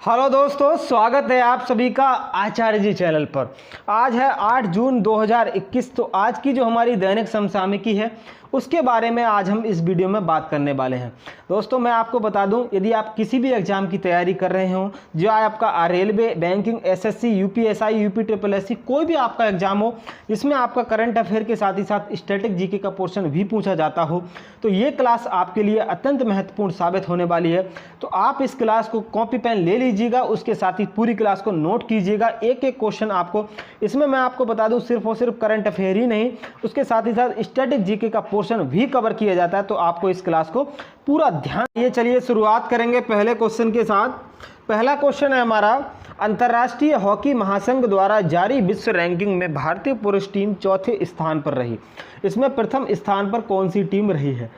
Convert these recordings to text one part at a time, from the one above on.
Hello दोस्तों, स्वागत है आप सभी का आचार्य जी चैनल पर। आज है 8 जून 2021। तो आज की जो हमारी दैनिक समसामयिकी है उसके बारे में आज हम इस वीडियो में बात करने वाले हैं। दोस्तों मैं आपको बता दूं, यदि आप किसी भी एग्जाम की तैयारी कर रहे हो, जो आपका railway, banking, SSC, UPSI, UP triple SC, कोई भी आपका एग्जाम हो जिसमें आपका करंट अफेयर के साथ ही साथ स्टैटिक जीके का पोर्शन भी पूछा जाता हो, तो ये क्लास आपके लिए अत्यंत महत्वपूर्ण साबित होने वाली है। तो आप इस क्लास को कॉपी पेन ले लीजिएगा, उसके साथ ही पूरी क्लास को नोट कीजिएगा। एक एक क्वेश्चन आपको इसमें मैं आपको बता दूं, सिर्फ और सिर्फ करंट अफेयर ही नहीं, उसके साथ ही साथ स्टैटिक जीके का पोर्शन भी कवर किया जाता है। तो आपको इस क्लास को पूरा ध्यान। ये चलिए शुरुआत करेंगे पहले क्वेश्चन के साथ। पहला क्वेश्चन है हमारा, अंतर्राष्ट्रीय हॉकी महासंघ द्वारा जारी विश्व रैंकिंग में भारतीय पुरुष टीम चौथे स्थान पर रही। इसमें प्रथम स्थान पर कौन सी टीम रही है?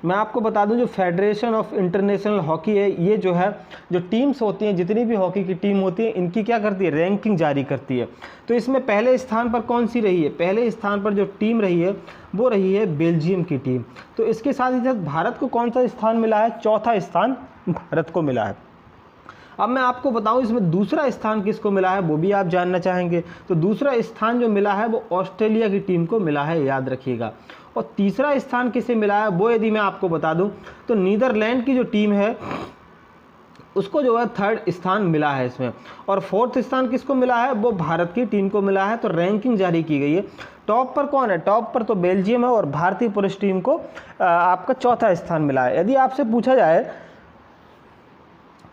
मैं आपको बता दूं, जो फेडरेशन ऑफ इंटरनेशनल हॉकी है, ये जो है जो टीम्स होती हैं, जितनी भी हॉकी की टीम होती है, इनकी क्या करती है? रैंकिंग जारी करती है। तो इसमें पहले स्थान पर कौन सी रही है? पहले स्थान पर जो टीम रही है वो रही है बेल्जियम की टीम। तो इसके साथ ही साथ भारत को कौन सा स्थान मिला है? चौथा स्थान भारत को मिला है। अब मैं आपको बताऊं, इसमें दूसरा स्थान किसको मिला है वो भी आप जानना चाहेंगे। तो दूसरा स्थान जो मिला है वो ऑस्ट्रेलिया की टीम को मिला है, याद रखिएगा। और तीसरा स्थान किसे मिला है वो यदि मैं आपको बता दूं, तो नीदरलैंड की जो टीम है उसको जो है थर्ड स्थान मिला है इसमें। और फोर्थ स्थान किसको मिला है? वो भारत की टीम को मिला है। तो रैंकिंग जारी की गई है। टॉप पर कौन है? टॉप पर तो बेल्जियम है और भारतीय पुरुष टीम को आपका चौथा स्थान मिला है। यदि आपसे पूछा जाए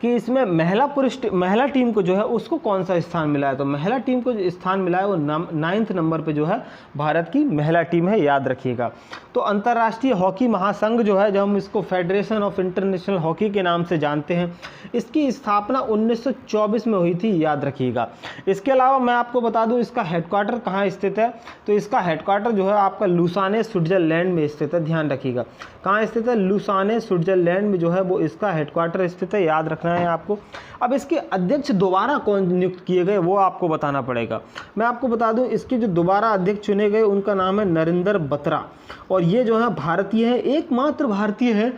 कि इसमें महिला टीम को जो है उसको कौन सा स्थान मिला है, तो महिला टीम को जो स्थान मिला है वो 9th नंबर पे जो है भारत की महिला टीम है, याद रखिएगा। तो अंतर्राष्ट्रीय हॉकी महासंघ जो है, जब हम इसको फेडरेशन ऑफ इंटरनेशनल हॉकी के नाम से जानते हैं, इसकी स्थापना 1924 में हुई थी, याद रखिएगा। इसके अलावा मैं आपको बता दूं, इसका हेडक्वार्टर कहाँ स्थित है? तो इसका हेडक्वार्टर जो है आपका लुसाने, स्विट्जरलैंड में स्थित है, ध्यान रखिएगा। कहाँ स्थित है? लुसाने, स्विट्जरलैंड में जो है वो इसका हेडक्वार्टर स्थित है, याद रखना है आपको। अब इसके अध्यक्ष दोबारा कौन नियुक्त किए गए वो आपको बताना पड़ेगा। मैं आपको बता दूं, इसके जो दोबारा अध्यक्ष चुने गए उनका नाम है नरेंद्र बत्रा, और ये जो है भारतीय है, एकमात्र भारतीय है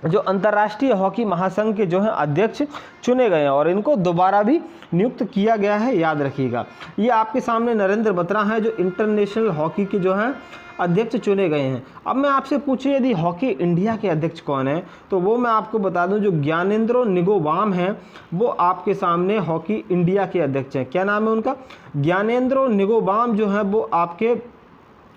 जो अंतर्राष्ट्रीय हॉकी महासंघ के जो है अध्यक्ष चुने गए हैं, और इनको दोबारा भी नियुक्त किया गया है, याद रखिएगा। ये आपके सामने नरेंद्र बत्रा हैं जो इंटरनेशनल हॉकी के जो हैं अध्यक्ष चुने गए हैं। अब मैं आपसे पूछूं, यदि हॉकी इंडिया के अध्यक्ष कौन है, तो वो मैं आपको बता दूं, जो ज्ञानेंद्रो निंगोबाम हैं वो आपके सामने हॉकी इंडिया के अध्यक्ष हैं। क्या नाम है उनका? ज्ञानेंद्रो निंगोबाम जो है वो आपके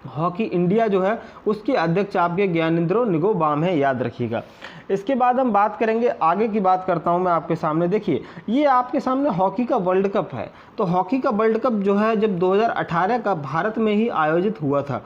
हॉकी इंडिया जो है उसके अध्यक्ष आपके ज्ञानेंद्रो निंगोबाम है, याद रखिएगा। इसके बाद हम बात करेंगे, आगे की बात करता हूं मैं आपके सामने। देखिए, ये आपके सामने हॉकी का वर्ल्ड कप है। तो हॉकी का वर्ल्ड कप जो है जब 2018 का भारत में ही आयोजित हुआ था।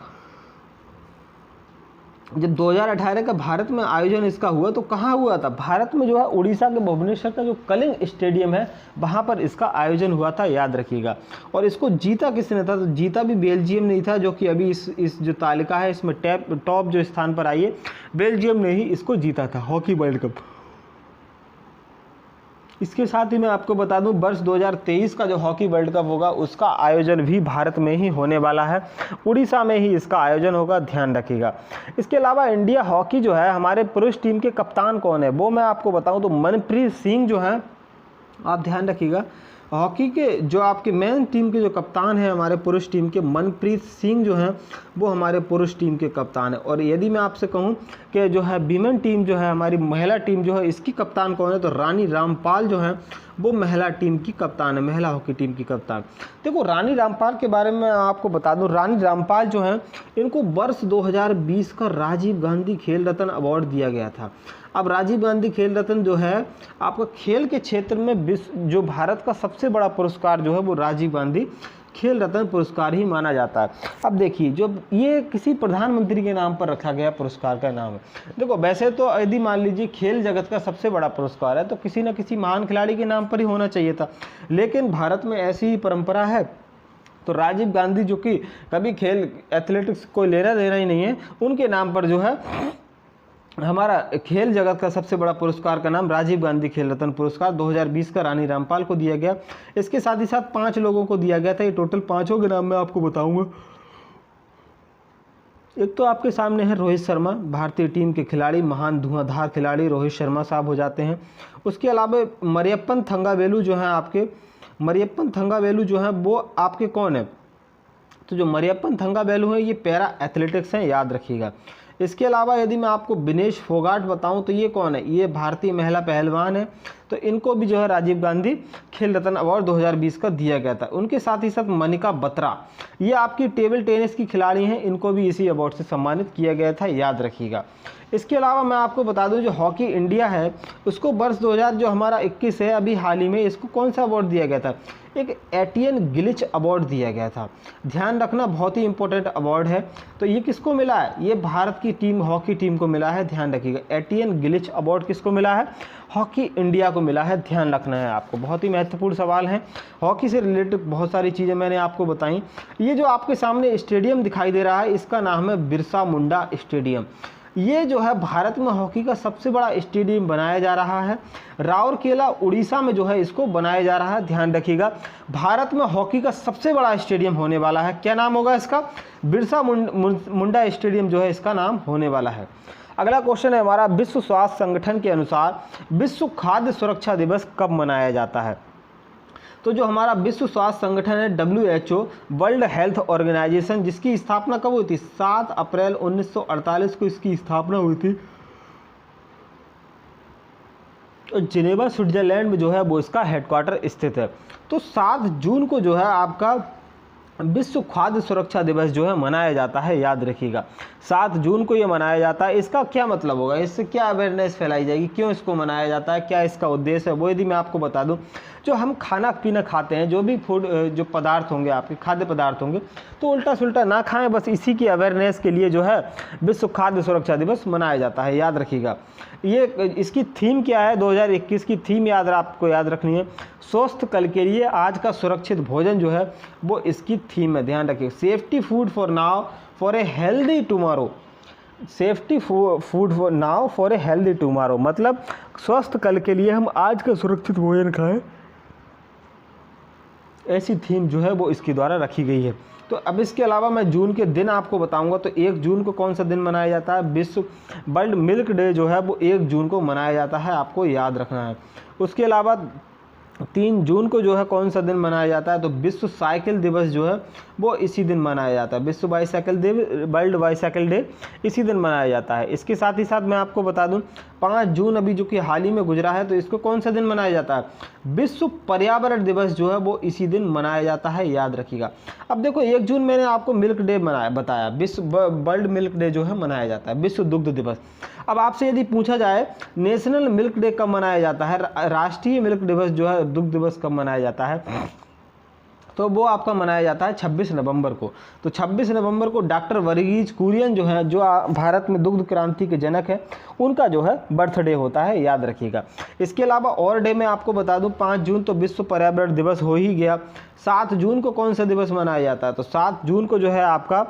जब 2018 का भारत में आयोजन इसका हुआ तो कहाँ हुआ था? भारत में जो है उड़ीसा के भुवनेश्वर का जो कलिंग स्टेडियम है वहाँ पर इसका आयोजन हुआ था, याद रखिएगा। और इसको जीता किसने था? तो जीता भी बेल्जियम नहीं था, जो कि अभी इस जो तालिका है इसमें टॉप जो स्थान पर आई है, बेल्जियम ने ही इसको जीता था, हॉकी वर्ल्ड कप। इसके साथ ही मैं आपको बता दूं, वर्ष 2023 का जो हॉकी वर्ल्ड कप होगा उसका आयोजन भी भारत में ही होने वाला है, उड़ीसा में ही इसका आयोजन होगा, ध्यान रखिएगा। इसके अलावा इंडिया हॉकी जो है, हमारे पुरुष टीम के कप्तान कौन है वो मैं आपको बताऊं, तो मनप्रीत सिंह जो है, आप ध्यान रखिएगा। हॉकी के जो आपके मेन टीम के जो कप्तान हैं हमारे पुरुष टीम के, मनप्रीत सिंह जो हैं वो हमारे पुरुष टीम के कप्तान है। और यदि मैं आपसे कहूं कि जो है विमेन टीम जो है, हमारी महिला टीम जो है, इसकी कप्तान कौन है, तो रानी रामपाल जो है वो महिला टीम की कप्तान है, महिला हॉकी टीम की कप्तान। देखो, रानी रामपाल के बारे में आपको बता दूं, रानी रामपाल जो है इनको वर्ष 2020 का राजीव गांधी खेल रत्न अवार्ड दिया गया था। अब राजीव गांधी खेल रत्न जो है आपका खेल के क्षेत्र में जो भारत का सबसे बड़ा पुरस्कार जो है वो राजीव गांधी खेल रत्न पुरस्कार ही माना जाता है। अब देखिए, जो ये किसी प्रधानमंत्री के नाम पर रखा गया पुरस्कार का नाम है। देखो, वैसे तो यदि मान लीजिए खेल जगत का सबसे बड़ा पुरस्कार है तो किसी न किसी महान खिलाड़ी के नाम पर ही होना चाहिए था, लेकिन भारत में ऐसी ही परंपरा है। तो राजीव गांधी जो कि कभी खेल एथलेटिक्स को लेना देना ही नहीं है, उनके नाम पर जो है हमारा खेल जगत का सबसे बड़ा पुरस्कार का नाम राजीव गांधी खेल रत्न पुरस्कार 2020 का रानी रामपाल को दिया गया। इसके साथ ही साथ 5 लोगों को दिया गया था। ये टोटल 5 के नाम मैं आपको बताऊंगा। एक तो आपके सामने है रोहित शर्मा, भारतीय टीम के खिलाड़ी, महान धुआंधार खिलाड़ी रोहित शर्मा साहब हो जाते हैं। उसके अलावा मरियप्पन थंगावेलु जो हैं आपके, मरियप्पन थंगावेलु जो हैं वो आपके कौन है, तो जो मरियप्पन थंगावेलु हैं ये पैरा एथलेटिक्स हैं, याद रखिएगा। इसके अलावा यदि मैं आपको विनेश फोगाट बताऊं तो ये कौन है, ये भारतीय महिला पहलवान है। तो इनको भी जो है राजीव गांधी खेल रत्न अवार्ड 2020 का दिया गया था। उनके साथ ही साथ मनिका बत्रा, ये आपकी टेबल टेनिस की खिलाड़ी हैं, इनको भी इसी अवार्ड से सम्मानित किया गया था, याद रखिएगा। इसके अलावा मैं आपको बता दूं जो हॉकी इंडिया है उसको वर्ष 2000 जो हमारा 21 है अभी हाल ही में, इसको कौन सा अवार्ड दिया गया था, एक एटियन गिलिच अवार्ड दिया गया था। ध्यान रखना बहुत ही इंपॉर्टेंट अवार्ड है। तो ये किसको मिला है, ये भारत की टीम हॉकी टीम को मिला है, ध्यान रखिएगा। एटियन गिलिच अवार्ड किसको मिला है, हॉकी इंडिया को मिला है, ध्यान रखना है आपको। बहुत ही महत्वपूर्ण सवाल है, हॉकी से रिलेटेड बहुत सारी चीज़ें मैंने आपको बताई। ये जो आपके सामने स्टेडियम दिखाई दे रहा है इसका नाम है बिरसा मुंडा स्टेडियम। ये जो है भारत में हॉकी का सबसे बड़ा स्टेडियम बनाया जा रहा है, राउरकेला उड़ीसा में जो है इसको बनाया जा रहा है, ध्यान रखिएगा। भारत में हॉकी का सबसे बड़ा स्टेडियम होने वाला है, क्या नाम होगा इसका, बिरसा मुंडा स्टेडियम जो है इसका नाम होने वाला है। अगला क्वेश्चन है हमारा, विश्व स्वास्थ्य संगठन के अनुसार विश्व खाद्य सुरक्षा दिवस कब मनाया जाता है। तो जो हमारा विश्व स्वास्थ्य संगठन है WHO, वर्ल्ड हेल्थ ऑर्गेनाइजेशन, जिसकी स्थापना कब हुई थी, 7 अप्रैल 1948 को इसकी स्थापना हुई थी। तो जिनेवा स्विट्जरलैंड में जो है वो इसका हेडक्वार्टर स्थित है। तो 7 जून को जो है आपका विश्व खाद्य सुरक्षा दिवस जो है मनाया जाता है, याद रखिएगा। 7 जून को ये मनाया जाता है। इसका क्या मतलब होगा, इससे क्या अवेयरनेस फैलाई जाएगी, क्यों इसको मनाया जाता है, क्या इसका उद्देश्य है, वो यदि मैं आपको बता दूं। जो हम खाना पीना खाते हैं, जो भी फूड जो पदार्थ होंगे आपके खाद्य पदार्थ होंगे, तो उल्टा सुल्टा ना खाएं, बस इसी की अवेयरनेस के लिए जो है विश्व खाद्य सुरक्षा दिवस मनाया जाता है, याद रखिएगा। ये इसकी थीम क्या है, 2021 की थीम आपको याद रखनी है, स्वस्थ कल के लिए आज का सुरक्षित भोजन जो है वो इसकी थीम है, ध्यान रखिए। Safety food for now for a healthy tomorrow, safety food for now for a healthy tomorrow, मतलब स्वस्थ कल के लिए हम आज का सुरक्षित भोजन खाएं, ऐसी थीम जो है वो इसके द्वारा रखी गई है। तो अब इसके अलावा मैं जून के दिन आपको बताऊंगा। तो 1 जून को कौन सा दिन मनाया जाता है, विश्व वर्ल्ड मिल्क डे जो है वो 1 जून को मनाया जाता है, आपको याद रखना है। उसके अलावा 3 जून को जो है कौन सा दिन मनाया जाता है, तो विश्व साइकिल दिवस जो है वो इसी दिन मनाया जाता है, विश्व बाईसाइकिल दिवस, वर्ल्ड बाईसाइकिल डे इसी दिन मनाया जाता है। इसके साथ ही साथ मैं आपको बता दूं 5 जून अभी जो कि हाल ही में गुजरा है, तो इसको कौन सा दिन मनाया जाता है, विश्व पर्यावरण दिवस जो है वो इसी दिन मनाया जाता है, याद रखिएगा। अब देखो 1 जून मैंने आपको मिल्क डे बताया, विश्व वर्ल्ड मिल्क डे जो है मनाया जाता है, विश्व दुग्ध दिवस। अब आपसे यदि पूछा जाए नेशनल मिल्क डे कब मनाया जाता है, राष्ट्रीय मिल्क दिवस जो है दुग्ध दिवस कब मनाया जाता है, तो वो आपका मनाया जाता है 26 नवंबर को। तो 26 नवंबर को डॉक्टर वर्गीज कुरियन जो है, जो भारत में दुग्ध क्रांति के जनक है, उनका जो है बर्थडे होता है, याद रखिएगा। इसके अलावा और डे में आपको बता दूं 5 जून तो विश्व पर्यावरण दिवस हो ही गया। 7 जून को कौन सा दिवस मनाया जाता है, तो 7 जून को जो है आपका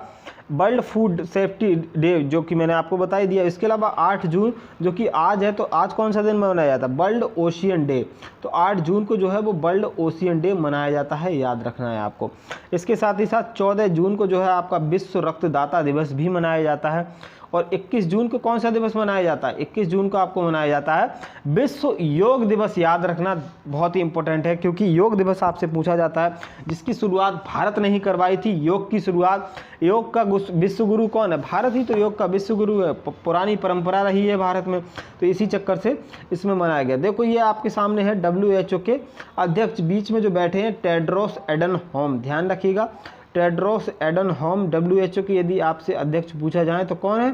वर्ल्ड फूड सेफ्टी डे जो कि मैंने आपको बता ही दिया। इसके अलावा 8 जून जो कि आज है, तो आज कौन सा दिन मनाया जाता है, वर्ल्ड ओशियन डे। तो 8 जून को जो है वो वर्ल्ड ओशियन डे मनाया जाता है, याद रखना है आपको। इसके साथ ही साथ 14 जून को जो है आपका विश्व रक्तदाता दिवस भी मनाया जाता है। और 21 जून को कौन सा दिवस मनाया जाता है, 21 जून को आपको मनाया जाता है विश्व योग दिवस, याद रखना बहुत ही इंपॉर्टेंट है, क्योंकि योग दिवस आपसे पूछा जाता है, जिसकी शुरुआत भारत ने ही करवाई थी। योग की शुरुआत, योग का विश्व गुरु कौन है, भारत ही तो योग का विश्व गुरु है, पुरानी परंपरा रही है भारत में, तो इसी चक्कर से इसमें मनाया गया। देखो ये आपके सामने है WHO के अध्यक्ष, बीच में जो बैठे हैं टेड्रोस एडनहोम, ध्यान रखिएगा, टेड्रोस एडनहोम WHO की यदि आपसे अध्यक्ष पूछा जाए तो कौन है,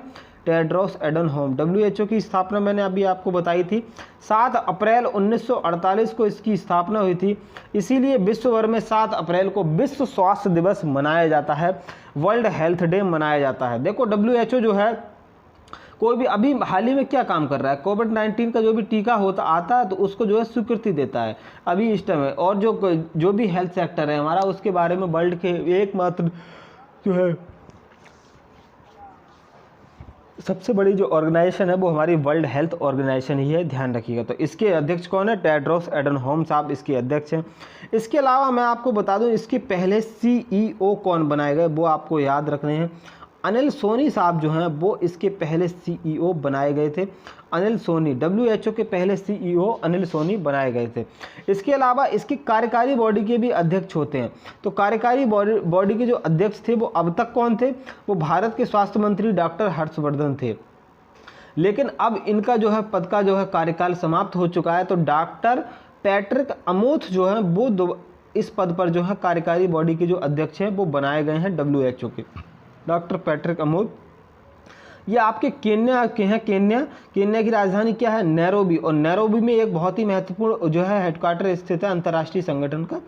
टेड्रोस एडनहोम। WHO की स्थापना मैंने अभी आपको बताई थी, 7 अप्रैल 1948 को इसकी स्थापना हुई थी। इसीलिए विश्व भर में 7 अप्रैल को विश्व स्वास्थ्य दिवस मनाया जाता है, वर्ल्ड हेल्थ डे मनाया जाता है। देखो WHO जो है कोई भी अभी हाल ही में क्या काम कर रहा है, कोविड-19 का जो भी टीका आता है तो उसको जो है स्वीकृति देता है अभी इस टाइम में। और जो भी हेल्थ सेक्टर है हमारा, उसके बारे में वर्ल्ड के एकमात्र जो है सबसे बड़ी जो ऑर्गेनाइजेशन है वो हमारी वर्ल्ड हेल्थ ऑर्गेनाइजेशन ही है, ध्यान रखिएगा। तो इसके अध्यक्ष कौन है, टेड्रोस एडनहोम साहब इसके अध्यक्ष हैं। इसके अलावा मैं आपको बता दूं इसके पहले CEO कौन बनाए गए, वो आपको याद रखने हैं। अनिल सोनी साहब जो हैं वो इसके पहले CEO बनाए गए थे। अनिल सोनी, WHO के पहले CEO अनिल सोनी बनाए गए थे। इसके अलावा इसकी कार्यकारी बॉडी के भी अध्यक्ष होते हैं। तो कार्यकारी बॉडी के जो अध्यक्ष थे वो अब तक कौन थे? वो भारत के स्वास्थ्य मंत्री डॉक्टर हर्षवर्धन थे। लेकिन अब इनका जो है पद का जो है कार्यकाल समाप्त हो चुका है। तो डॉक्टर पैट्रिक अमोथ जो है वो इस पद पर जो है कार्यकारी बॉडी के जो अध्यक्ष हैं वो बनाए गए हैं WHO के। डॉक्टर पैट्रिक अमोथ, ये आपके केन्या के हैं। केन्या की राजधानी क्या है? नैरोबी। और नैरोबी में एक बहुत ही महत्वपूर्ण जो है हेडक्वार्टर स्थित है अंतर्राष्ट्रीय संगठन का।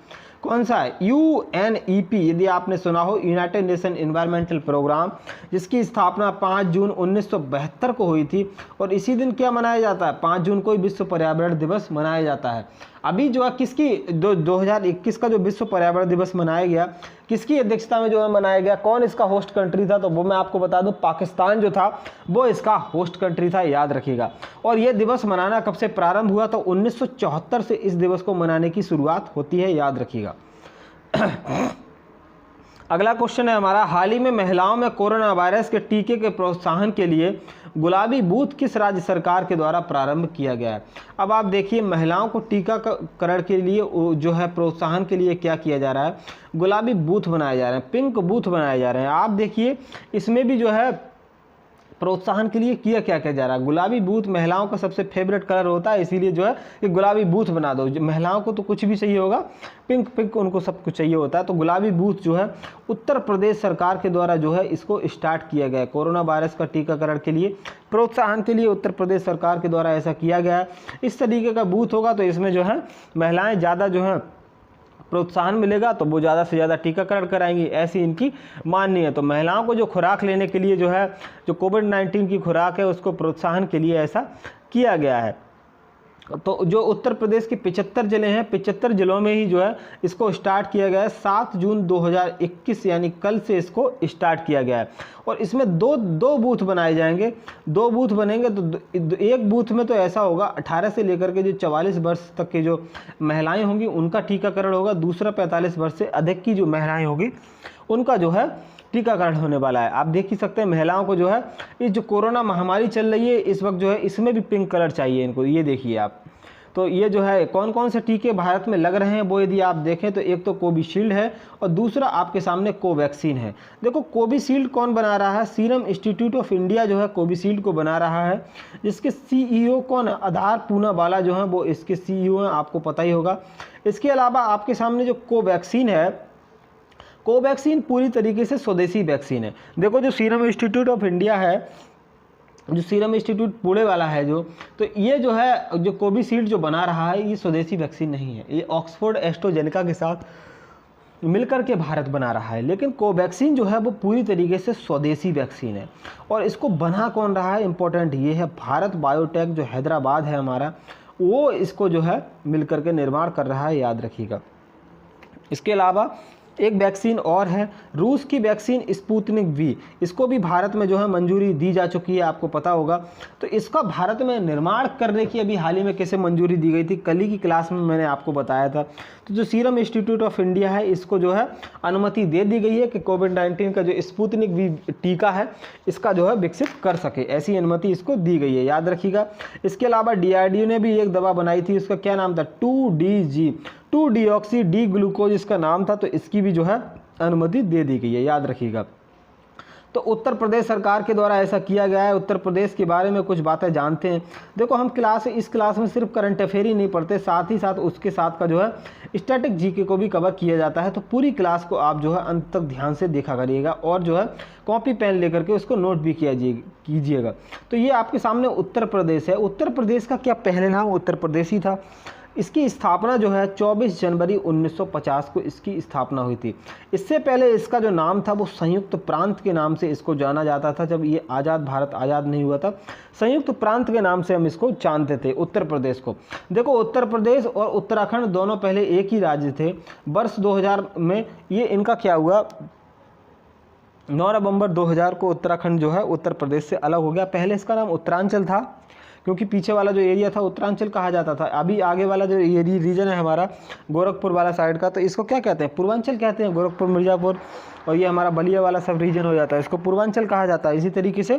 कौन सा है? UNEP, यदि आपने सुना हो, यूनाइटेड नेशन एनवायरमेंटल प्रोग्राम, जिसकी स्थापना 5 जून 1972 को हुई थी। और इसी दिन क्या मनाया जाता है? 5 जून को ही विश्व पर्यावरण दिवस मनाया जाता है। अभी जो है किसकी 2021 का जो विश्व पर्यावरण दिवस मनाया गया, किसकी अध्यक्षता में जो है मनाया गया? कौन इसका होस्ट कंट्री था? तो वो मैं आपको बता दूं, पाकिस्तान जो था वो इसका होस्ट कंट्री था, याद रखिएगा। और ये दिवस मनाना कब से प्रारंभ हुआ? तो 1974 से इस दिवस को मनाने की शुरुआत होती है, याद रखिएगा। अगला क्वेश्चन है हमारा, हाल ही में महिलाओं में कोरोना वायरस के टीके के प्रोत्साहन के लिए गुलाबी बूथ किस राज्य सरकार के द्वारा प्रारंभ किया गया है? अब आप देखिए, महिलाओं को टीकाकरण के लिए जो है प्रोत्साहन के लिए क्या किया जा रहा है? गुलाबी बूथ बनाए जा रहे हैं, पिंक बूथ बनाए जा रहे हैं। आप देखिए इसमें भी जो है प्रोत्साहन के लिए किया क्या जा रहा है? गुलाबी बूथ महिलाओं का सबसे फेवरेट कलर होता है, इसीलिए जो है कि गुलाबी बूथ बना दो। महिलाओं को तो कुछ भी चाहिए होगा, पिंक उनको सब कुछ चाहिए होता है। तो गुलाबी बूथ जो है उत्तर प्रदेश सरकार के द्वारा जो है इसको स्टार्ट किया गया है। कोरोना वायरस का टीकाकरण के लिए प्रोत्साहन के लिए उत्तर प्रदेश सरकार के द्वारा ऐसा किया गया है। इस तरीके का बूथ होगा तो इसमें जो है महिलाएँ ज़्यादा जो है प्रोत्साहन मिलेगा, तो वो ज़्यादा से ज़्यादा टीकाकरण कराएंगी, ऐसी इनकी माननी है। तो महिलाओं को जो खुराक लेने के लिए जो है जो कोविड-19 की खुराक है उसको प्रोत्साहन के लिए ऐसा किया गया है। तो जो उत्तर प्रदेश के 75 जिले हैं, 75 जिलों में ही जो है इसको स्टार्ट किया गया है। 7 जून 2021 यानी कल से इसको स्टार्ट किया गया है। और इसमें दो बूथ बनाए जाएंगे, 2 बूथ बनेंगे। तो एक बूथ में तो ऐसा होगा 18 से लेकर के जो 44 वर्ष तक की जो महिलाएं होंगी उनका टीकाकरण होगा। दूसरा 45 वर्ष से अधिक की जो महिलाएं होगी उनका जो है टीकाकरण होने वाला है। आप देख ही सकते हैं महिलाओं को जो है इस जो कोरोना महामारी चल रही है इस वक्त जो है इसमें भी पिंक कलर चाहिए इनको, ये देखिए आप। तो ये जो है कौन कौन से टीके भारत में लग रहे हैं वो यदि आप देखें तो एक तो कोविशील्ड है और दूसरा आपके सामने कोवैक्सीन है। देखो कोविशील्ड कौन बना रहा है? सीरम इंस्टीट्यूट ऑफ इंडिया जो है कोविशील्ड को बना रहा है, जिसके CEO कौन है? आधार पूनावाला जो है वो इसके CEO हैं, आपको पता ही होगा। इसके अलावा आपके सामने जो कोवैक्सीन है, कोवैक्सीन पूरी तरीके से स्वदेशी वैक्सीन है। देखो जो सीरम इंस्टीट्यूट ऑफ इंडिया है, जो सीरम इंस्टीट्यूट पुणे वाला है जो, तो ये जो है जो कोविशील्ड जो बना रहा है ये स्वदेशी वैक्सीन नहीं है, ये ऑक्सफोर्ड एस्ट्राजेनेका के साथ मिलकर के भारत बना रहा है। लेकिन कोवैक्सीन जो है वो पूरी तरीके से स्वदेशी वैक्सीन है। और इसको बना कौन रहा है? इंपॉर्टेंट ये है, भारत बायोटेक जो हैदराबाद है हमारा, वो इसको जो है मिलकर के निर्माण कर रहा है, याद रखिएगा। इसके अलावा एक वैक्सीन और है, रूस की वैक्सीन स्पुतनिक V, इसको भी भारत में जो है मंजूरी दी जा चुकी है, आपको पता होगा। तो इसका भारत में निर्माण करने की अभी हाल ही में कैसे मंजूरी दी गई थी, कल ही की क्लास में मैंने आपको बताया था। तो जो सीरम इंस्टीट्यूट ऑफ इंडिया है इसको जो है अनुमति दे दी गई है कि कोविड-19 का जो स्पुतनिक V टीका है इसका जो है विकसित कर सके, ऐसी अनुमति इसको दी गई है, याद रखिएगा। इसके अलावा DRDO ने भी एक दवा बनाई थी, उसका क्या नाम था? 2-DOXY डी ग्लूकोज इसका नाम था, तो इसकी भी जो है अनुमति दे दी गई है, याद रखिएगा। तो उत्तर प्रदेश सरकार के द्वारा ऐसा किया गया है। उत्तर प्रदेश के बारे में कुछ बातें जानते हैं। देखो हम इस क्लास में सिर्फ करंट अफेयर ही नहीं पढ़ते, साथ ही साथ उसके साथ का जो है स्टैटिक जीके को भी कवर किया जाता है। तो पूरी क्लास को आप जो है अंत तक ध्यान से देखा करिएगा और जो है कॉपी पेन लेकर के उसको नोट भी कीजिएगा। तो ये आपके सामने उत्तर प्रदेश है। उत्तर प्रदेश का क्या पहले नाम उत्तर प्रदेश ही था? इसकी स्थापना जो है 24 जनवरी 1950 को इसकी स्थापना हुई थी। इससे पहले इसका जो नाम था वो संयुक्त प्रांत के नाम से इसको जाना जाता था। जब ये भारत आज़ाद नहीं हुआ था, संयुक्त प्रांत के नाम से हम इसको जानते थे उत्तर प्रदेश को। देखो उत्तर प्रदेश और उत्तराखंड दोनों पहले एक ही राज्य थे। वर्ष 2000 में ये इनका क्या हुआ, 9 नवंबर 2000 को उत्तराखंड जो है उत्तर प्रदेश से अलग हो गया। पहले इसका नाम उत्तरांचल था, क्योंकि पीछे वाला जो एरिया था उत्तरांचल कहा जाता था। अभी आगे वाला जो ये रीजन है हमारा गोरखपुर वाला साइड का, तो इसको क्या कहते हैं, पूर्वांचल कहते हैं, गोरखपुर, मिर्ज़ापुर, और ये हमारा बलिया वाला सब रीजन हो जाता है, इसको पूर्वांचल कहा जाता है। इसी तरीके से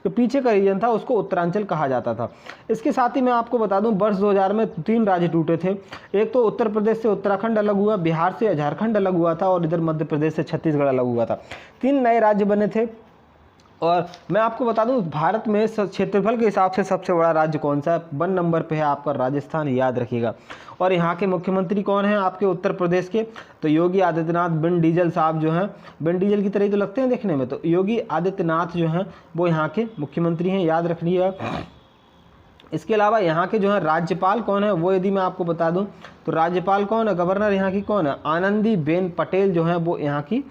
जो पीछे का रीजन था उसको उत्तरांचल कहा जाता था। इसके साथ ही मैं आपको बता दूं वर्ष 2000 में 3 राज्य टूटे थे। एक तो उत्तर प्रदेश से उत्तराखंड अलग हुआ, बिहार से झारखंड अलग हुआ था, और इधर मध्य प्रदेश से छत्तीसगढ़ अलग हुआ था। 3 नए राज्य बने थे। और मैं आपको बता दूं भारत में क्षेत्रफल के हिसाब से सबसे बड़ा राज्य कौन सा है, 1 नंबर पे है आपका राजस्थान, याद रखिएगा। और यहाँ के मुख्यमंत्री कौन हैं आपके उत्तर प्रदेश के, तो योगी आदित्यनाथ बिन डीजल साहब जो हैं, बिन डीजल की तरह ही तो लगते हैं देखने में, तो योगी आदित्यनाथ जो हैं वो यहाँ के मुख्यमंत्री हैं, याद रखिएगा। इसके अलावा यहाँ के जो है राज्यपाल कौन है, वो यदि मैं आपको बता दूं तो राज्यपाल कौन है, गवर्नर यहाँ की कौन है, आनंदीबेन पटेल जो है वो यहाँ की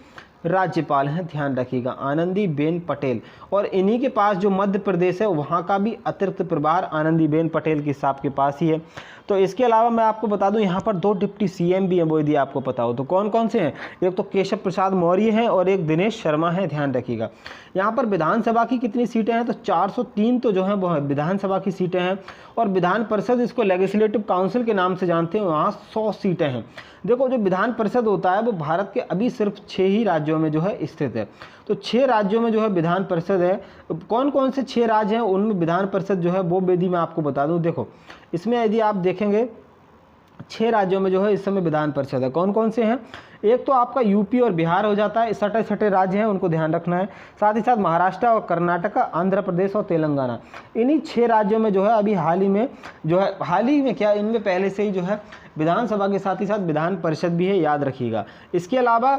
राज्यपाल हैं, ध्यान रखिएगा, आनंदीबेन पटेल। और इन्हीं के पास जो मध्य प्रदेश है वहाँ का भी अतिरिक्त प्रभार आनंदीबेन पटेल के साहब के पास ही है। तो इसके अलावा मैं आपको बता दूं यहाँ पर 2 डिप्टी सीएम भी हैं, वो यदि आपको पता हो तो कौन कौन से हैं, एक तो केशव प्रसाद मौर्य हैं और एक दिनेश शर्मा हैं, ध्यान रखिएगा। यहाँ पर विधानसभा की कितनी सीटें हैं, तो 403 तो जो है वो है विधानसभा की सीटें हैं, और विधान परिषद इसको लेजिस्लेटिव काउंसिल के नाम से जानते हैं, वहाँ 100 सीटें हैं। देखो जो विधान परिषद होता है वो भारत के अभी सिर्फ 6 ही राज्यों में जो है स्थित है। तो 6 राज्यों में जो है विधान परिषद है। कौन कौन से 6 राज्य हैं उनमें विधान परिषद जो है वो यदि मैं आपको बता दूं, देखो इसमें यदि आप देखेंगे 6 राज्यों में जो है इस समय विधान परिषद है। कौन कौन से हैं, एक तो आपका यूपी और बिहार हो जाता है, छठे राज्य हैं, उनको ध्यान रखना है। साथ ही साथ महाराष्ट्र और कर्नाटक, आंध्र प्रदेश और तेलंगाना, इन्हीं 6 राज्यों में जो है अभी हाल ही में जो है, हाल ही में क्या, इनमें पहले से ही जो है विधानसभा के साथ ही साथ विधान परिषद भी है, याद रखिएगा। इसके अलावा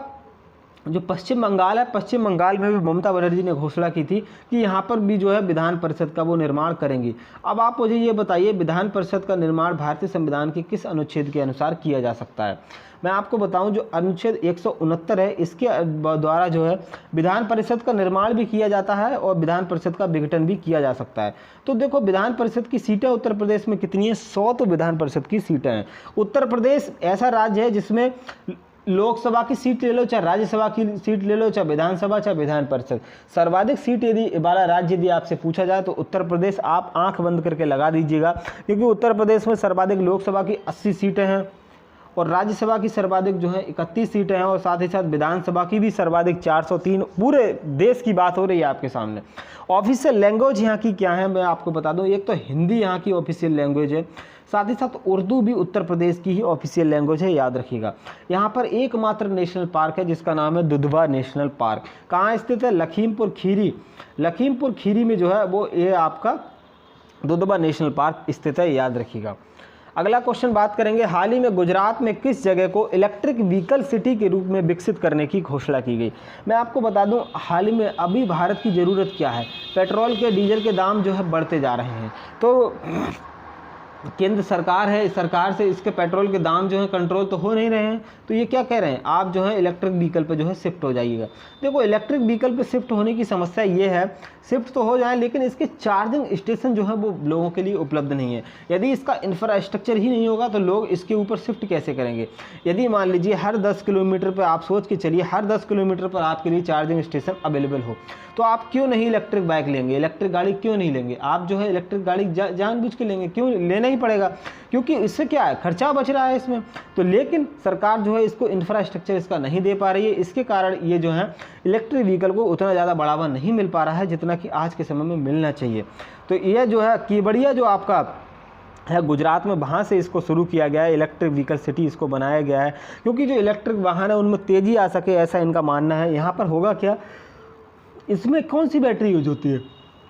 जो पश्चिम बंगाल है, पश्चिम बंगाल में भी ममता बनर्जी ने घोषणा की थी कि यहाँ पर भी जो है विधान परिषद का वो निर्माण करेंगी। अब आप मुझे ये बताइए विधान परिषद का निर्माण भारतीय संविधान के किस अनुच्छेद के अनुसार किया जा सकता है। मैं आपको बताऊं जो अनुच्छेद 169 है इसके द्वारा जो है विधान परिषद का निर्माण भी किया जाता है और विधान परिषद का विघटन भी किया जा सकता है। तो देखो विधान परिषद की सीटें उत्तर प्रदेश में कितनी है, 100 तो विधान परिषद की सीटें हैं। उत्तर प्रदेश ऐसा राज्य है जिसमें लोकसभा की सीट ले लो, चाहे राज्यसभा की सीट ले लो, चाहे विधानसभा, चाहे विधान परिषद, सर्वाधिक सीट यदि वाला राज्य यदि आपसे पूछा जाए तो उत्तर प्रदेश आप आंख बंद करके लगा दीजिएगा, क्योंकि उत्तर प्रदेश में सर्वाधिक लोकसभा की 80 सीटें हैं और राज्यसभा की सर्वाधिक जो है 31 सीटें हैं, और साथ ही साथ विधानसभा की भी सर्वाधिक 403। पूरे देश की बात हो रही है आपके सामने। ऑफिशियल लैंग्वेज यहाँ की क्या है मैं आपको बता दूँ, एक तो हिंदी यहाँ की ऑफिशियल लैंग्वेज है, साथ ही साथ उर्दू भी उत्तर प्रदेश की ही ऑफिशियल लैंग्वेज है, याद रखिएगा। यहाँ पर एकमात्र नेशनल पार्क है जिसका नाम है दुधवा नेशनल पार्क। कहाँ स्थित है, लखीमपुर खीरी, लखीमपुर खीरी में जो है वो ये आपका दुधवा नेशनल पार्क स्थित है, याद रखिएगा। अगला क्वेश्चन बात करेंगे, हाल ही में गुजरात में किस जगह को इलेक्ट्रिक व्हीकल सिटी के रूप में विकसित करने की घोषणा की गई। मैं आपको बता दूं हाल ही में अभी भारत की ज़रूरत क्या है, पेट्रोल के डीजल के दाम जो है बढ़ते जा रहे हैं, तो केंद्र सरकार है, सरकार से इसके पेट्रोल के दाम जो है कंट्रोल तो हो नहीं रहे हैं, तो ये क्या कह रहे हैं, आप जो है इलेक्ट्रिक व्हीकल पे जो है शिफ्ट हो जाइएगा। देखो इलेक्ट्रिक व्हीकल पे शिफ्ट होने की समस्या ये है, शिफ्ट तो हो जाए लेकिन इसके चार्जिंग स्टेशन जो है वो लोगों के लिए उपलब्ध नहीं है। यदि इसका इंफ्रास्ट्रक्चर ही नहीं होगा तो लोग इसके ऊपर शिफ्ट कैसे करेंगे। यदि मान लीजिए हर 10 किलोमीटर पर आप सोच के चलिए, हर 10 किलोमीटर पर आपके लिए चार्जिंग स्टेशन अवेलेबल हो, तो आप क्यों नहीं इलेक्ट्रिक बाइक लेंगे, इलेक्ट्रिक गाड़ी क्यों नहीं लेंगे। आप जो है इलेक्ट्रिक गाड़ी जानबूझ के लेंगे, क्यों लेना ही पड़ेगा, क्योंकि इससे क्या है, खर्चा बच रहा है इसमें। तो लेकिन सरकार जो है इसको इंफ्रास्ट्रक्चर इसका नहीं दे पा रही है, इसके कारण ये जो है इलेक्ट्रिक व्हीकल को उतना ज़्यादा बढ़ावा नहीं मिल पा रहा है जितना कि आज के समय में मिलना चाहिए। तो ये जो है केवड़िया जो आपका है गुजरात में, वहाँ से इसको शुरू किया गया है, इलेक्ट्रिक व्हीकल सिटी इसको बनाया गया है, क्योंकि जो इलेक्ट्रिक वाहन है उनमें तेज़ी आ सके, ऐसा इनका मानना है। यहाँ पर होगा क्या, इसमें कौन सी बैटरी यूज होती है,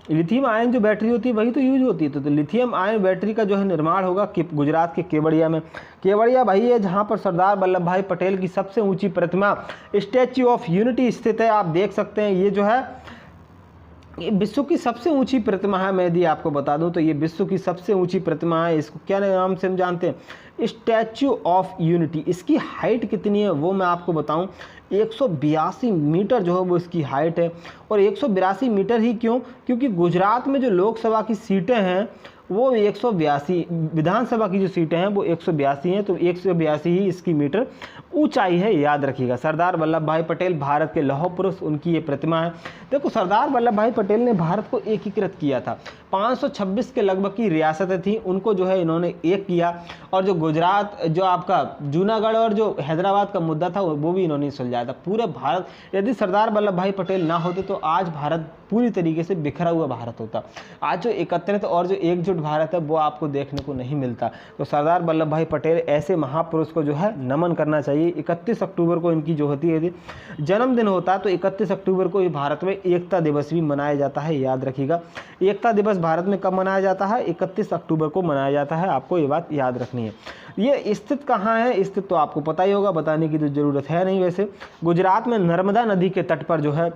लिथियम आयन जो बैटरी होती है वही तो यूज होती है। तो लिथियम आयन बैटरी का जो है निर्माण होगा गुजरात के केवड़िया में। केवड़िया भाई है जहाँ पर सरदार वल्लभ भाई पटेल की सबसे ऊंची प्रतिमा स्टैच्यू ऑफ यूनिटी स्थित है। आप देख सकते हैं ये जो है विश्व की सबसे ऊंची प्रतिमा है। मैं यदि आपको बता दूं तो ये विश्व की सबसे ऊंची प्रतिमा है। इसको क्या नाम से हम जानते हैं, स्टैच्यू ऑफ यूनिटी। इसकी हाइट कितनी है वो मैं आपको बताऊं, 182 मीटर जो है वो इसकी हाइट है। और 182 मीटर ही क्यों, क्योंकि गुजरात में जो लोकसभा की सीटें हैं वो 182, विधानसभा की जो सीटें हैं वो 182 हैं, तो 182 ही इसकी मीटर ऊंचाई है, याद रखिएगा। सरदार वल्लभ भाई पटेल भारत के लौह पुरुष, उनकी ये प्रतिमा है। देखो सरदार वल्लभ भाई पटेल ने भारत को एकीकृत किया था। 526 के लगभग की रियासतें थी, उनको जो है इन्होंने एक किया। और जो गुजरात, जो आपका जूनागढ़ और जो हैदराबाद का मुद्दा था वो भी इन्होंने सुलझाया था। पूरे भारत, यदि सरदार वल्लभ भाई पटेल ना होते तो आज भारत पूरी तरीके से बिखरा हुआ भारत होता। आज जो एकत्रित और जो एकजुट भारत है वो आपको देखने को नहीं मिलता। तो सरदार वल्लभ भाई पटेल ऐसे महापुरुष को जो है नमन करना चाहिए। 31 अक्टूबर को इनकी जो होती है जन्मदिन होता है, तो 31 अक्टूबर को भारत में एकता दिवस भी मनाया जाता है, याद रखिएगा। एकता दिवस भारत में कब मनाया जाता है? 31 अक्टूबर को मनाया जाता है, आपको ये बात याद रखनी है। ये स्थित कहाँ है? स्थित तो आपको पता ही होगा, बताने की तो ज़रूरत है नहीं। वैसे गुजरात में नर्मदा नदी के तट पर जो है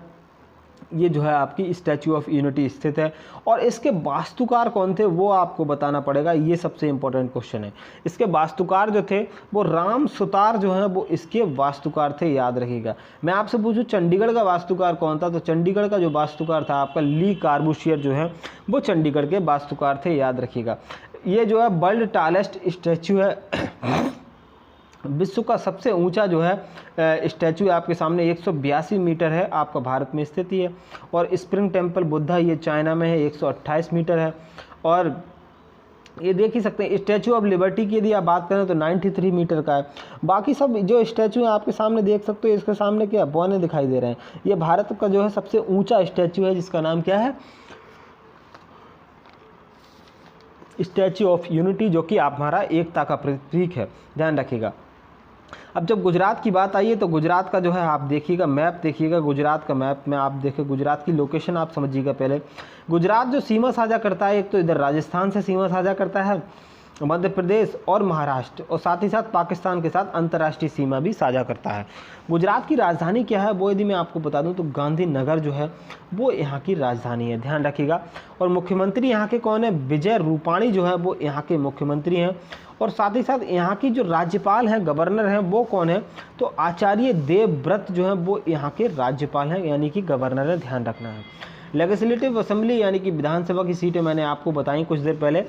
ये जो है आपकी स्टैचू ऑफ यूनिटी स्थित है। और इसके वास्तुकार कौन थे वो आपको बताना पड़ेगा, ये सबसे इंपॉर्टेंट क्वेश्चन है। इसके वास्तुकार जो थे वो राम सुतार जो है वो इसके वास्तुकार थे, याद रखिएगा। मैं आपसे पूछूं चंडीगढ़ का वास्तुकार कौन था, तो चंडीगढ़ का जो वास्तुकार था आपका ली कार्बूशियर जो है वो चंडीगढ़ के वास्तुकार थे, याद रखिएगा। ये जो है वर्ल्ड टॉलेस्ट स्टैचू है, विश्व का सबसे ऊंचा जो है स्टैचू आपके सामने 182 मीटर है, आपका भारत में स्थित है। और स्प्रिंग टेम्पल बुद्धा ये चाइना में है, 128 मीटर है। और ये देख ही सकते हैं स्टैचू ऑफ लिबर्टी की यदि आप बात करें तो 93 मीटर का है। बाकी सब जो स्टैचू है आपके सामने देख सकते हो, इसके सामने क्या बौने दिखाई दे रहे हैं। ये भारत का जो है सबसे ऊँचा स्टैचू है, जिसका नाम क्या है? स्टैचू ऑफ यूनिटी, जो कि आप हमारा एकता का प्रतीक है, ध्यान रखिएगा। अब जब गुजरात की बात आई है तो गुजरात का जो है आप देखिएगा, मैप देखिएगा, गुजरात का मैप में आप देखिए गुजरात की लोकेशन आप समझिएगा। पहले गुजरात जो सीमा साझा करता है, एक तो इधर राजस्थान से सीमा साझा करता है, मध्य प्रदेश और महाराष्ट्र, और साथ ही साथ पाकिस्तान के साथ अंतर्राष्ट्रीय सीमा भी साझा करता है। गुजरात की राजधानी क्या है वो यदि मैं आपको बता दूं तो गांधीनगर जो है वो यहाँ की राजधानी है, ध्यान रखिएगा। और मुख्यमंत्री यहाँ के कौन है? विजय रूपाणी जो है वो यहाँ के मुख्यमंत्री हैं। और साथ ही साथ यहाँ की जो राज्यपाल हैं, गवर्नर हैं, वो कौन है? तो आचार्य देवव्रत जो है वो यहाँ के राज्यपाल हैं, यानी कि गवर्नर है, ध्यान रखना है। लेजिस्लेटिव असेंबली यानी कि विधानसभा की सीटें मैंने आपको बताई कुछ देर पहले,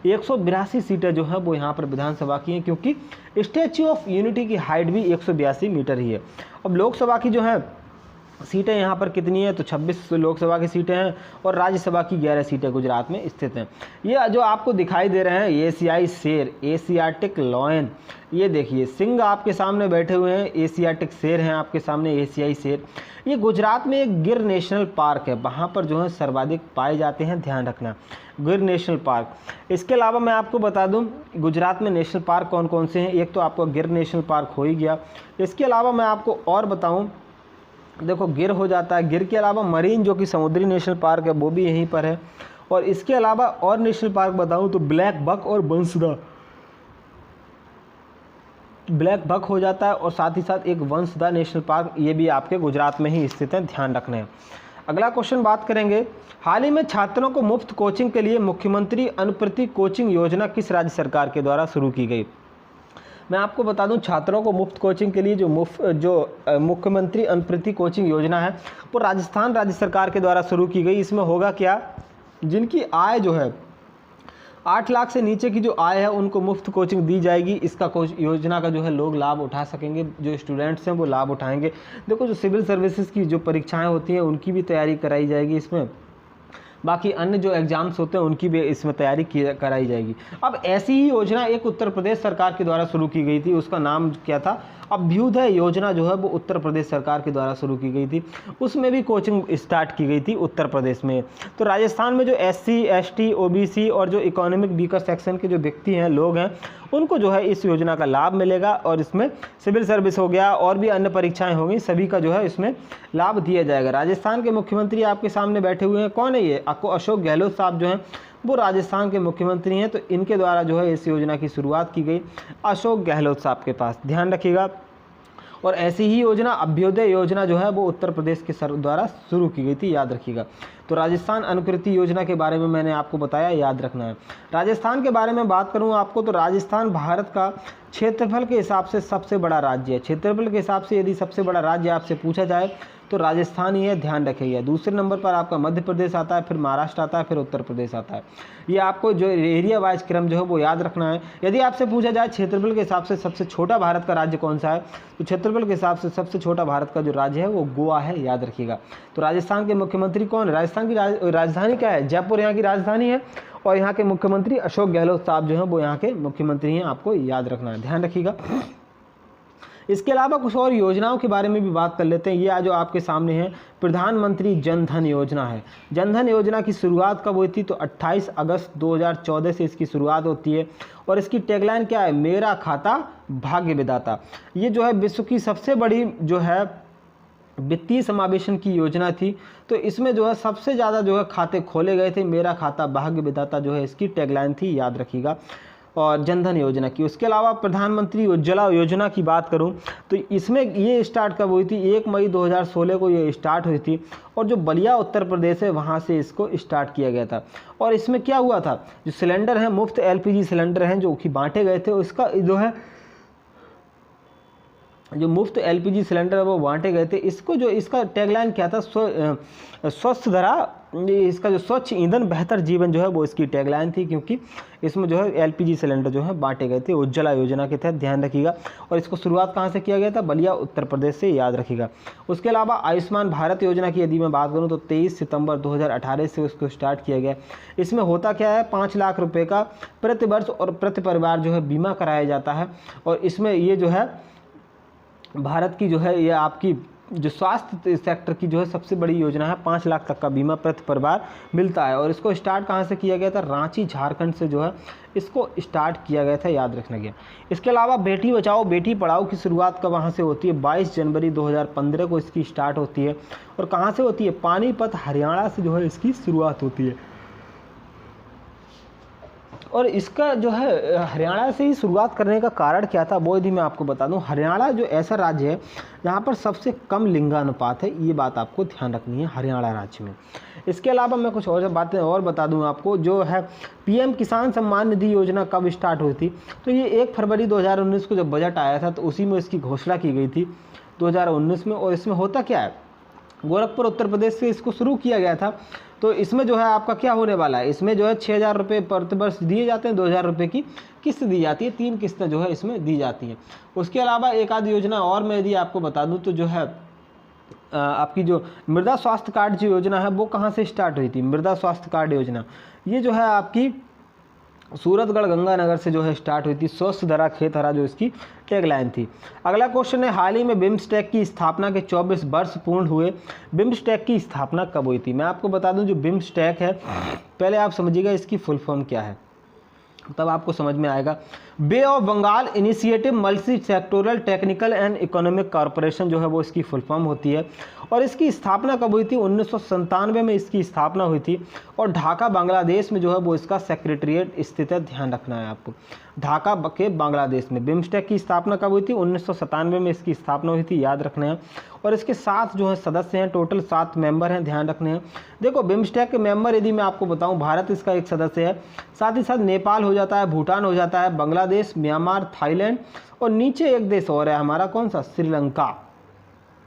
182 सीटें जो हैं वो यहाँ पर विधानसभा की हैं, क्योंकि स्टैच्यू ऑफ यूनिटी की हाइट भी 182 मीटर ही है। अब लोकसभा की जो है सीटें यहाँ पर कितनी है? तो 26 लोकसभा की सीटें हैं और राज्यसभा की 11 सीटें गुजरात में स्थित हैं। ये जो आपको दिखाई दे रहे हैं एशियाई शेर, एशियाटिक लॉयन, ये देखिए सिंह आपके सामने बैठे हुए हैं, एशियाटिक शेर हैं आपके सामने, एशियाई शेर। ये गुजरात में एक गिर नेशनल पार्क है, वहाँ पर जो है सर्वाधिक पाए जाते हैं, ध्यान रखना, गिर नेशनल पार्क। इसके अलावा मैं आपको बता दूं गुजरात में नेशनल पार्क कौन कौन से हैं। एक तो आपको गिर नेशनल पार्क हो ही गया। इसके अलावा मैं आपको और बताऊं, देखो गिर हो जाता है, गिर के अलावा मरीन जो कि समुद्री नेशनल पार्क है वो भी यहीं पर है। और इसके अलावा और नेशनल पार्क बताऊं तो ब्लैक बक और बंसदा, ब्लैक बक हो जाता है। और साथ ही साथ एक वंशदा नेशनल पार्क, ये भी आपके गुजरात में ही स्थित है, ध्यान रखना है। अगला क्वेश्चन बात करेंगे, हाल ही में छात्रों को मुफ्त कोचिंग के लिए मुख्यमंत्री अनुप्रति कोचिंग योजना किस राज्य सरकार के द्वारा शुरू की गई? मैं आपको बता दूं छात्रों को मुफ्त कोचिंग के लिए जो मुख्यमंत्री अनुप्रति कोचिंग योजना है वो राजस्थान राज्य सरकार के द्वारा शुरू की गई। इसमें होगा क्या, जिनकी आय जो है 8 लाख से नीचे की जो आय है उनको मुफ्त कोचिंग दी जाएगी। इसका योजना का जो है लोग लाभ उठा सकेंगे, जो स्टूडेंट्स हैं वो लाभ उठाएंगे। देखो जो सिविल सर्विसेज की जो परीक्षाएं होती हैं उनकी भी तैयारी कराई जाएगी इसमें, बाकी अन्य जो एग्जाम्स होते हैं उनकी भी इसमें तैयारी कराई जाएगी। अब ऐसी ही योजना एक उत्तर प्रदेश सरकार के द्वारा शुरू की गई थी, उसका नाम क्या था? अभ्युदय योजना जो है वो उत्तर प्रदेश सरकार के द्वारा शुरू की गई थी, उसमें भी कोचिंग स्टार्ट की गई थी उत्तर प्रदेश में। तो राजस्थान में जो SC ST OBC और जो इकोनॉमिक वीकर सेक्शन के जो व्यक्ति हैं, लोग हैं, उनको जो है इस योजना का लाभ मिलेगा। और इसमें सिविल सर्विस हो गया और भी अन्य परीक्षाएं होंगी, सभी का जो है इसमें लाभ दिया जाएगा। राजस्थान के मुख्यमंत्री आपके सामने बैठे हुए हैं, कौन है ये? आपको अशोक गहलोत साहब जो हैं वो राजस्थान के मुख्यमंत्री हैं। तो इनके द्वारा जो है इस योजना की शुरुआत की गई अशोक गहलोत साहब के पास, ध्यान रखिएगा। और ऐसी ही योजना अभ्युदय योजना जो है वो उत्तर प्रदेश के द्वारा शुरू की गई थी, याद रखिएगा। तो राजस्थान अनुकृति योजना के बारे में मैंने आपको बताया, याद रखना है। राजस्थान के बारे में बात करूं आपको तो राजस्थान भारत का क्षेत्रफल के हिसाब से सबसे बड़ा राज्य है। क्षेत्रफल के हिसाब से यदि सबसे बड़ा राज्य आपसे पूछा जाए तो राजस्थान ही है, ध्यान रखिएगा। दूसरे नंबर पर आपका मध्य प्रदेश आता है, फिर महाराष्ट्र आता है, फिर उत्तर प्रदेश आता है। ये आपको जो एरिया वाइज क्रम जो है वो याद रखना है। यदि आपसे पूछा जाए क्षेत्रफल के हिसाब से सबसे छोटा भारत का राज्य कौन सा है, तो क्षेत्रफल के हिसाब से सबसे छोटा भारत का जो राज्य है वो गोवा है, याद रखिएगा। तो राजस्थान के मुख्यमंत्री कौन है? राजस्थान की राजधानी क्या है? जयपुर यहाँ की राजधानी है, और यहाँ के मुख्यमंत्री अशोक गहलोत साहब जो हैं वो यहाँ के मुख्यमंत्री हैं, आपको याद रखना है, ध्यान रखिएगा। इसके अलावा कुछ और योजनाओं के बारे में भी बात कर लेते हैं। ये जो आपके सामने है प्रधानमंत्री जन धन योजना है। जन धन योजना की शुरुआत कब हुई थी? तो 28 अगस्त 2014 से इसकी शुरुआत होती है, और इसकी टैगलाइन क्या है? मेरा खाता भाग्य विधाता। ये जो है विश्व की सबसे बड़ी जो है वित्तीय समावेशन की योजना थी। तो इसमें जो है सबसे ज़्यादा जो है खाते खोले गए थे। मेरा खाता भाग्य विधाता जो है इसकी टैगलाइन थी, याद रखिएगा, और जनधन योजना की। उसके अलावा प्रधानमंत्री उज्ज्वला योजना की बात करूं तो इसमें ये स्टार्ट कब हुई थी? 1 मई 2016 को ये स्टार्ट हुई थी, और जो बलिया उत्तर प्रदेश है वहाँ से इसको स्टार्ट किया गया था। और इसमें क्या हुआ था? जो सिलेंडर हैं, मुफ्त LPG सिलेंडर हैं जो कि बांटे गए थे, उसका जो है जो मुफ्त LPG सिलेंडर है वो बांटे गए थे। इसको जो इसका टैगलाइन क्या था? स्वस्थ धरा, इसका जो स्वच्छ ईंधन बेहतर जीवन जो है वो इसकी टैगलाइन थी, क्योंकि इसमें जो है LPG सिलेंडर जो है बांटे गए थे उज्ज्वला योजना के तहत, ध्यान रखिएगा। और इसको शुरुआत कहाँ से किया गया था? बलिया उत्तर प्रदेश से, याद रखिएगा। उसके अलावा आयुष्मान भारत योजना की यदि मैं बात करूँ तो 23 सितंबर 2018 से उसको स्टार्ट किया गया। इसमें होता क्या है? 5 लाख रुपये का प्रति वर्ष और प्रति परिवार जो है बीमा कराया जाता है। और इसमें ये जो है भारत की जो है ये आपकी जो स्वास्थ्य सेक्टर की जो है सबसे बड़ी योजना है। 5 लाख तक का बीमा प्रति परिवार मिलता है। और इसको स्टार्ट कहाँ से किया गया था? रांची झारखंड से जो है इसको स्टार्ट किया गया था, याद रखना गया। इसके अलावा बेटी बचाओ बेटी पढ़ाओ की शुरुआत कब वहाँ से होती है? 22 जनवरी 2015 को इसकी स्टार्ट होती है। और कहाँ से होती है? पानीपत हरियाणा से जो है इसकी शुरुआत होती है। और इसका जो है हरियाणा से ही शुरुआत करने का कारण क्या था वो यदि मैं आपको बता दूं, हरियाणा जो ऐसा राज्य है जहाँ पर सबसे कम लिंगानुपात है, ये बात आपको ध्यान रखनी है हरियाणा राज्य में। इसके अलावा मैं कुछ और बातें और बता दूं आपको, जो है PM किसान सम्मान निधि योजना कब स्टार्ट हुई थी? तो ये 1 फरवरी 2019 को जब बजट आया था तो उसी में इसकी घोषणा की गई थी 2019 में। और इसमें होता क्या है? गोरखपुर उत्तर प्रदेश से इसको शुरू किया गया था। तो इसमें जो है आपका क्या होने वाला है? इसमें जो है 6000 रुपये प्रति वर्ष दिए जाते हैं, 2000 रुपये की किस्त दी जाती है, 3 किस्तें जो है इसमें दी जाती हैं। उसके अलावा एक आध योजना और मैं यदि आपको बता दूं तो जो है आपकी जो मृदा स्वास्थ्य कार्ड जो योजना है वो कहाँ से स्टार्ट हुई थी? मृदा स्वास्थ्य कार्ड योजना ये जो है आपकी सूरतगढ़ गंगानगर से जो है स्टार्ट हुई थी। स्वस्थ धरा खेत हरा जो इसकी टैगलाइन थी। अगला क्वेश्चन है, हाल ही में बिम्स्टेक की स्थापना के 24 वर्ष पूर्ण हुए। बिम्स्टेक की स्थापना कब हुई थी? मैं आपको बता दूं जो बिम्स्टेक है, पहले आप समझिएगा इसकी फुल फॉर्म क्या है, तब आपको समझ में आएगा। Bay of Bengal initiative multi sectoral technical and economic corporation जो है वो इसकी फुल फॉर्म होती है। और इसकी स्थापना कब हुई थी? 1997 में इसकी स्थापना हुई थी। और ढाका बांग्लादेश में जो है वो इसका सेक्रेटरीट स्थित है, ध्यान रखना है आपको, ढाका के बांग्लादेश में। बिम्स्टेक की स्थापना कब हुई थी? 1997 में इसकी स्थापना हुई थी, याद रखना है। और इसके 7 जो है सदस्य हैं, टोटल 7 मेंबर हैं, ध्यान रखने हैं। देखो बिम्स्टेक के मेंबर यदि मैं आपको बताऊं, भारत इसका एक सदस्य है, साथ ही साथ नेपाल हो जाता है, भूटान हो जाता है, बांग्लादेश, म्यांमार, थाईलैंड, और नीचे एक देश और है हमारा, कौन सा? श्रीलंका।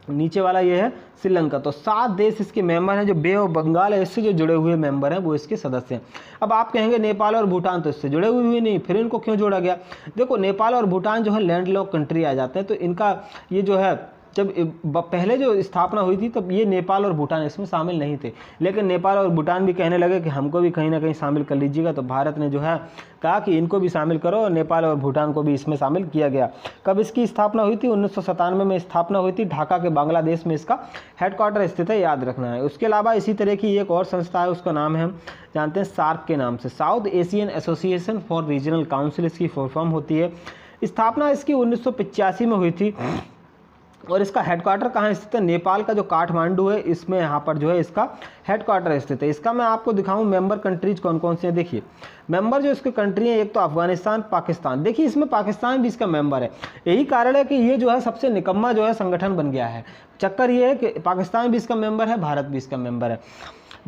नीचे वाला ये है श्रीलंका। तो 7 देश इसके मेंबर हैं। जो बे ऑफ बंगाल है इससे जो जुड़े हुए मेंबर हैं वो इसके सदस्य हैं। अब आप कहेंगे नेपाल और भूटान तो इससे जुड़े हुए नहीं, फिर इनको क्यों जोड़ा गया? देखो नेपाल और भूटान जो है लैंडलॉक कंट्री आ जाते हैं, तो इनका ये जो है जब पहले जो स्थापना हुई थी तब ये नेपाल और भूटान इसमें शामिल नहीं थे, लेकिन नेपाल और भूटान भी कहने लगे कि हमको भी कहीं ना कहीं शामिल कर लीजिएगा। तो भारत ने जो है कहा कि इनको भी शामिल करो, और नेपाल और भूटान को भी इसमें शामिल किया गया। कब इसकी स्थापना हुई थी? 1997 में स्थापना हुई थी। ढाका के बांग्लादेश में इसका हेडक्वार्टर स्थित है, याद रखना है। उसके अलावा इसी तरह की एक और संस्था है, उसका नाम है हम जानते हैं सार्क के नाम से, south Asian association for regional council इसकी फुल फॉर्म होती है। स्थापना इसकी 1985 में हुई थी। और इसका हेडक्वार्टर कहाँ स्थित है? नेपाल का जो काठमांडू है इसमें यहाँ पर जो है इसका हेडक्वार्टर स्थित है। इसका मैं आपको दिखाऊं मेंबर कंट्रीज कौन कौन से हैं। देखिए मेंबर जो इसके कंट्री हैं, एक तो अफगानिस्तान, पाकिस्तान। देखिए इसमें पाकिस्तान भी इसका मेंबर है। यही कारण है कि ये जो है सबसे निकम्मा जो है संगठन बन गया है। चक्कर ये है कि पाकिस्तान भी इसका मेंबर है, भारत भी इसका मेंबर है।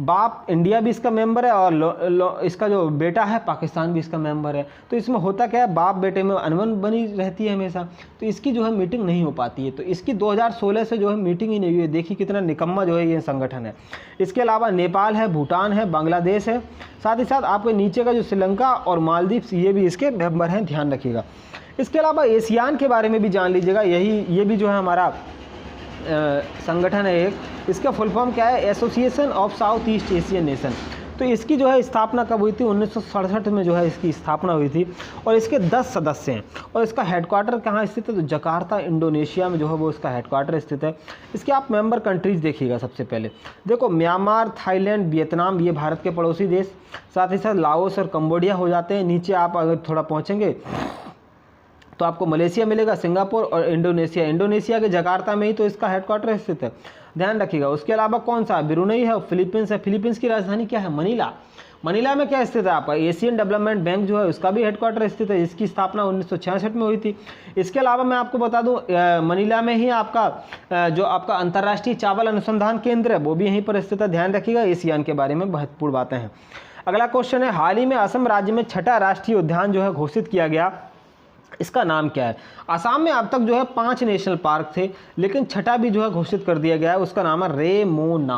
बाप इंडिया भी इसका मेंबर है और इसका जो बेटा है पाकिस्तान भी इसका मेंबर है। तो इसमें होता क्या है, बाप बेटे में अनबन बनी रहती है हमेशा, तो इसकी जो है मीटिंग नहीं हो पाती है। तो इसकी 2016 से जो है मीटिंग ही नहीं हुई है। देखिए कितना निकम्मा जो है ये संगठन है। इसके अलावा नेपाल है, भूटान है, बांग्लादेश है, साथ ही साथ आपके नीचे का जो श्रीलंका और मालदीव ये भी इसके मेंबर हैं, ध्यान रखिएगा। इसके अलावा एशियान के बारे में भी जान लीजिएगा। ये भी जो है हमारा संगठन है एक, इसका फुल फॉर्म क्या है, association of south east Asian nation. तो इसकी जो है स्थापना कब हुई थी, 1967 में जो है इसकी स्थापना हुई थी और इसके 10 सदस्य हैं और इसका हेडक्वार्टर कहाँ स्थित है, तो जकार्ता इंडोनेशिया में जो है वो इसका हेडक्वार्टर स्थित है। इसके आप मेंबर कंट्रीज़ देखिएगा। सबसे पहले देखो म्यांमार, थाईलैंड, वियतनाम, ये भारत के पड़ोसी देश, साथ ही साथ लाओस और कंबोडिया हो जाते हैं। नीचे आप अगर थोड़ा पहुँचेंगे तो आपको मलेशिया मिलेगा, सिंगापुर और इंडोनेशिया। इंडोनेशिया के जकार्ता में ही तो इसका हेडक्वार्टर स्थित है, ध्यान रखिएगा। उसके अलावा कौन सा, ब्रुनई है, फिलीपींस है। फिलीपींस की राजधानी क्या है, मनीला। मनीला में क्या स्थित है आपका, एशियन डेवलपमेंट बैंक जो है उसका भी हेडक्वार्टर स्थित है। इसकी स्थापना 1966 में हुई थी। इसके अलावा मैं आपको बता दूं मनीला में ही आपका जो आपका अंतर्राष्ट्रीय चावल अनुसंधान केंद्र है वो भी यहीं पर स्थित है, ध्यान रखिएगा। एशियान के बारे में महत्वपूर्ण बातें हैं। अगला क्वेश्चन है, हाल ही में असम राज्य में 6ठा राष्ट्रीय उद्यान जो है घोषित किया गया, इसका नाम क्या है। असम में अब तक जो है 5 नेशनल पार्क थे, लेकिन 6ठा भी जो है घोषित कर दिया गया है, उसका नाम है रेमोना।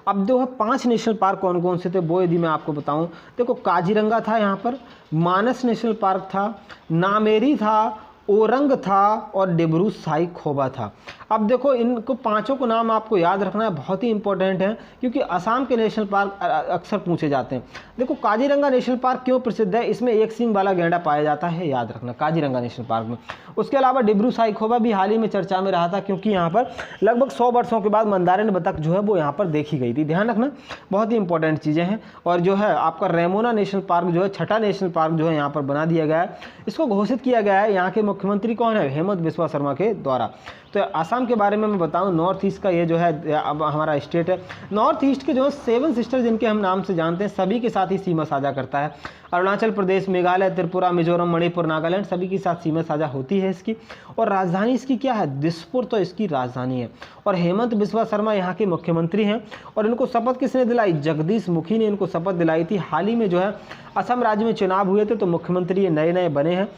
अब जो है 5 नेशनल पार्क कौन कौन से थे वो यदि मैं आपको बताऊं, देखो काजीरंगा था, यहाँ पर मानस नेशनल पार्क था, नामेरी था, ओरंग था और डिब्रू साइखोवा था। अब देखो इनको पांचों को नाम आपको याद रखना है, बहुत ही इंपॉर्टेंट है क्योंकि असम के नेशनल पार्क अक्सर पूछे जाते हैं। देखो काजीरंगा नेशनल पार्क क्यों प्रसिद्ध है, इसमें एक सींग वाला गैंडा पाया जाता है, याद रखना काजीरंगा नेशनल पार्क में। उसके अलावा डिब्रू साइखोवा भी हाल ही में चर्चा में रहा था क्योंकि यहाँ पर लगभग 100 वर्षों के बाद मंदारिन बतख जो है वो यहाँ पर देखी गई थी, ध्यान रखना, बहुत ही इंपॉर्टेंट चीज़ें हैं। और जो है आपका रेमोना नेशनल पार्क जो है 6ठा नेशनल पार्क जो है यहाँ पर बना दिया गया है। इसको घोषित किया गया है, यहाँ के मुख्यमंत्री कौन है, हेमंत बिस्वा शर्मा के द्वारा। तो असम के बारे में मैं बताऊं, नॉर्थ ईस्ट का ये जो है अब हमारा स्टेट है। नॉर्थ ईस्ट के जो है 7 सिस्टर जिनके हम नाम से जानते हैं, सभी के साथ ही सीमा साझा करता है। अरुणाचल प्रदेश, मेघालय, त्रिपुरा, मिजोरम, मणिपुर, नागालैंड, सभी के साथ सीमा साझा होती है इसकी। और राजधानी इसकी क्या है, दिसपुर तो इसकी राजधानी है। और हेमंत बिस्वा शर्मा यहाँ के मुख्यमंत्री हैं और इनको शपथ किसने दिलाई, जगदीश मुखी ने इनको शपथ दिलाई थी। हाल ही में जो है असम राज्य में चुनाव हुए थे तो मुख्यमंत्री ये नए नए बने हैं।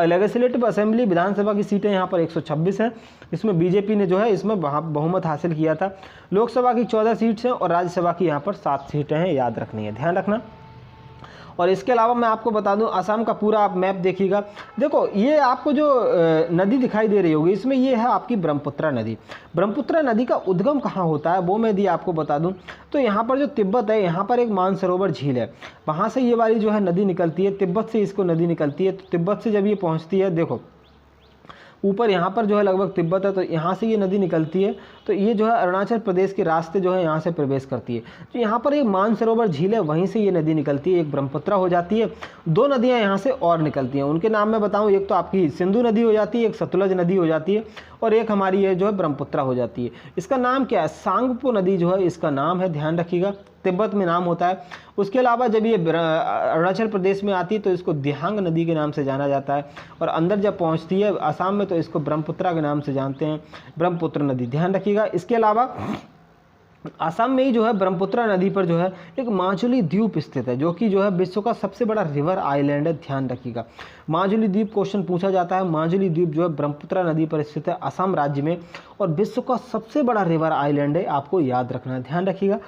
लेजिस्लेटिव असेंबली विधानसभा की सीटें यहाँ पर 126 हैं, इसमें बीजेपी ने जो है इसमें बहुमत हासिल किया था। लोकसभा की 14 सीट्स हैं और राज्यसभा की यहाँ पर 7 सीटें हैं, याद रखनी है, ध्यान रखना। और इसके अलावा मैं आपको बता दूं असम का पूरा आप मैप देखिएगा। देखो ये आपको जो नदी दिखाई दे रही होगी इसमें ये है आपकी ब्रह्मपुत्रा नदी। ब्रह्मपुत्रा नदी का उद्गम कहाँ होता है वो मैं यदि आपको बता दूं तो यहाँ पर जो तिब्बत है, यहाँ पर एक मानसरोवर झील है, वहाँ से ये वाली जो है नदी निकलती है, तिब्बत से इसको नदी निकलती है। तो तिब्बत से जब ये पहुँचती है, देखो ऊपर यहाँ पर जो है लगभग तिब्बत है, तो यहाँ से ये नदी निकलती है, तो ये जो है अरुणाचल प्रदेश के रास्ते जो है यहाँ से प्रवेश करती है। तो यहाँ पर एक मानसरोवर झील है, वहीं से ये नदी निकलती है, एक ब्रह्मपुत्रा हो जाती है। 2 नदियाँ यहाँ से और निकलती हैं, उनके नाम मैं बताऊँ, एक तो आपकी सिंधु नदी हो जाती है, एक सतलज नदी हो जाती है और एक हमारी ये जो है ब्रह्मपुत्रा हो जाती है। इसका नाम क्या है, सांगपो नदी जो है इसका नाम है, ध्यान रखिएगा, तिब्बत में नाम होता है। उसके अलावा जब ये अरुणाचल प्रदेश में आती है तो इसको दिहांग नदी के नाम से जाना जाता है और अंदर जब पहुंचती है असम में तो इसको ब्रह्मपुत्रा के नाम से जानते हैं, ब्रह्मपुत्र नदी, ध्यान रखिएगा। इसके अलावा असम में ही जो है ब्रह्मपुत्रा नदी पर जो है एक माजुली द्वीप स्थित है, जो कि जो है विश्व का सबसे बड़ा रिवर आइलैंड है, ध्यान रखिएगा। माजुली द्वीप क्वेश्चन पूछा जाता है। माजुली द्वीप जो है ब्रह्मपुत्रा नदी पर स्थित है असम राज्य में और विश्व का सबसे बड़ा रिवर आइलैंड है, आपको याद रखना है, ध्यान रखिएगा।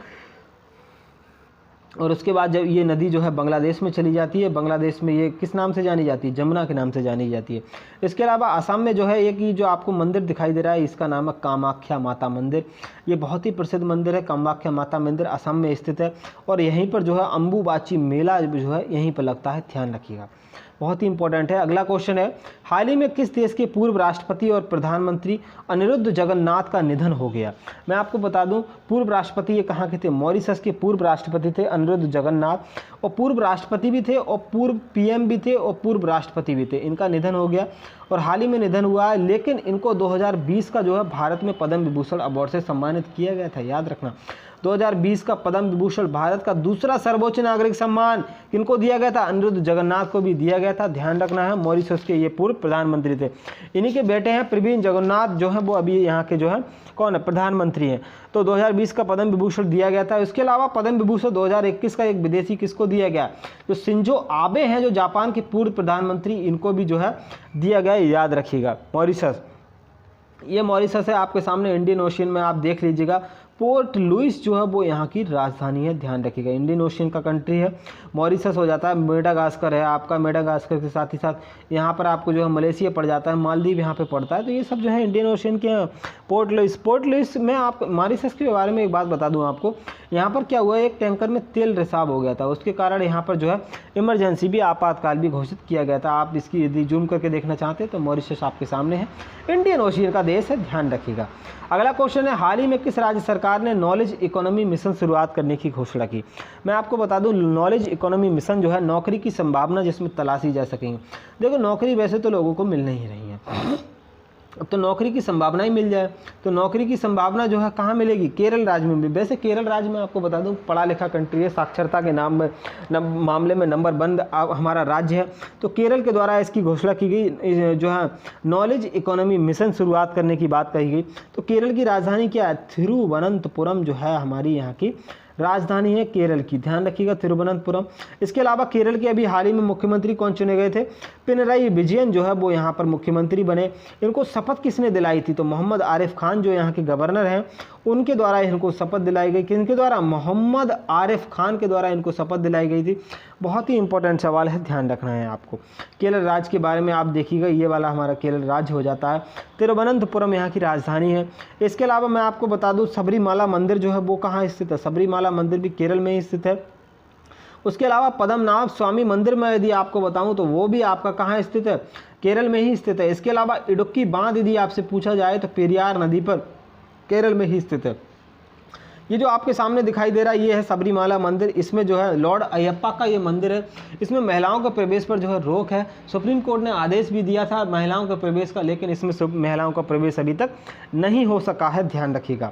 और उसके बाद जब ये नदी जो है बांग्लादेश में चली जाती है, बांग्लादेश में ये किस नाम से जानी जाती है, जमुना के नाम से जानी जाती है। इसके अलावा असम में जो है एक ही जो आपको मंदिर दिखाई दे रहा है, इसका नाम है कामाख्या माता मंदिर। ये बहुत ही प्रसिद्ध मंदिर है, कामाख्या माता मंदिर असम में स्थित है और यहीं पर जो है अम्बुबाची मेला जो है यहीं पर लगता है, ध्यान रखिएगा, बहुत ही इंपॉर्टेंट है। अगला क्वेश्चन है, हाल ही में किस देश के पूर्व राष्ट्रपति और प्रधानमंत्री अनिरुद्ध जगन्नाथ का निधन हो गया। मैं आपको बता दूं पूर्व राष्ट्रपति ये कहाँ के थे, मॉरिशस के पूर्व राष्ट्रपति थे अनिरुद्ध जगन्नाथ, और पूर्व राष्ट्रपति भी थे और पूर्व पीएम भी थे और पूर्व राष्ट्रपति भी थे। इनका निधन हो गया और हाल ही में निधन हुआ है, लेकिन इनको 2020 का जो है भारत में पद्म विभूषण अवार्ड से सम्मानित किया गया था, याद रखना। 2020 का पद्म विभूषण भारत का दूसरा सर्वोच्च नागरिक सम्मान किनको दिया गया था? अनिरुद्ध जगन्नाथ को भी दिया गया था। ध्यान रखना है, मॉरिशस के ये पूर्व प्रधानमंत्री थे। इन्हीं के बेटे हैं प्रवीण जगन्नाथ, जो है वो अभी यहाँ के जो है कौन है, प्रधानमंत्री हैं। तो 2020 का पद्म विभूषण दिया गया था। इसके अलावा पद्म विभूषण 2021 का एक विदेशी किसको दिया गया? जो शिंजो आबे हैं, जो जापान के पूर्व प्रधानमंत्री, इनको भी जो है दिया गया, याद रखिएगा। मॉरिशस, ये मॉरिशस है आपके सामने इंडियन ओशियन में, आप देख लीजिएगा। पोर्ट लुइस जो है वो यहाँ की राजधानी है, ध्यान रखिएगा। इंडियन ओशियन का कंट्री है, मॉरिशस हो जाता है। मेडागास्कर है आपका, मेडागास्कर के साथ ही साथ यहाँ पर आपको जो है मलेशिया पड़ जाता है, मालदीव यहाँ पे पड़ता है। तो ये सब जो है इंडियन ओशियन के हैं। पोर्ट लुइस में आप मॉरिशस के बारे में एक बात बता दूँ आपको, यहाँ पर क्या हुआ, एक टैंकर में तेल रिसाव हो गया था, उसके कारण यहाँ पर जो है इमरजेंसी भी, आपातकाल भी घोषित किया गया था। आप इसकी यदि जूम करके देखना चाहते हैं तो मॉरिशस आपके सामने है, इंडियन ओशियन का देश है, ध्यान रखिएगा। अगला क्वेश्चन है, हाल ही में किस राज्य सरकार ने नॉलेज इकोनॉमी मिशन शुरुआत करने की घोषणा की? मैं आपको बता दूं, नॉलेज इकोनॉमी मिशन जो है नौकरी की संभावना जिसमें तलाशी जा सकेंगे। देखो, नौकरी वैसे तो लोगों को मिल नहीं रही है, अब तो नौकरी की संभावना ही मिल जाए। तो नौकरी की संभावना जो है कहाँ मिलेगी? केरल राज्य में भी। वैसे केरल राज्य में आपको बता दूं पढ़ा लिखा कंट्री है, साक्षरता के मामले में नंबर 1 हमारा राज्य है। तो केरल के द्वारा इसकी घोषणा की गई, जो है नॉलेज इकोनॉमी मिशन शुरुआत करने की बात कही गई। तो केरल की राजधानी क्या है? तिरुवनंतपुरम जो है हमारी यहाँ की राजधानी है केरल की, ध्यान रखिएगा, तिरुवनंतपुरम। इसके अलावा केरल के अभी हाल ही में मुख्यमंत्री कौन चुने गए थे? पिनराई विजयन जो है वो यहाँ पर मुख्यमंत्री बने। इनको शपथ किसने दिलाई थी? तो मोहम्मद आरिफ खान जो यहाँ के गवर्नर हैं, उनके द्वारा इनको शपथ दिलाई गई। किनके द्वारा? मोहम्मद आरिफ खान के द्वारा इनको शपथ दिलाई गई थी। बहुत ही इंपॉर्टेंट सवाल है, ध्यान रखना है आपको। केरल राज्य के बारे में आप देखिएगा, ये वाला हमारा केरल राज्य हो जाता है। तिरुवनंतपुरम यहाँ की राजधानी है। इसके अलावा मैं आपको बता दूँ, सबरीमाला मंदिर जो है वो कहाँ स्थित है? सबरीमाला मंदिर भी केरल में ही स्थित है। उसके अलावा पद्मनाभ स्वामी मंदिर में यदि आपको बताऊं तो वो भी आपका कहाँ स्थित है? केरल में ही स्थित है। इसके अलावा इडुक्की बांध यदि आपसे पूछा जाए तो पेरियार नदी पर केरल में ही स्थित है। ये जो आपके सामने दिखाई दे रहा है ये है सबरीमाला मंदिर। इसमें जो है लॉर्ड अयप्पा का ये मंदिर है। इसमें महिलाओं के प्रवेश पर जो है रोक है। सुप्रीम कोर्ट ने आदेश भी दिया था महिलाओं के प्रवेश का, लेकिन इसमें महिलाओं का प्रवेश अभी तक नहीं हो सका है, ध्यान रखिएगा।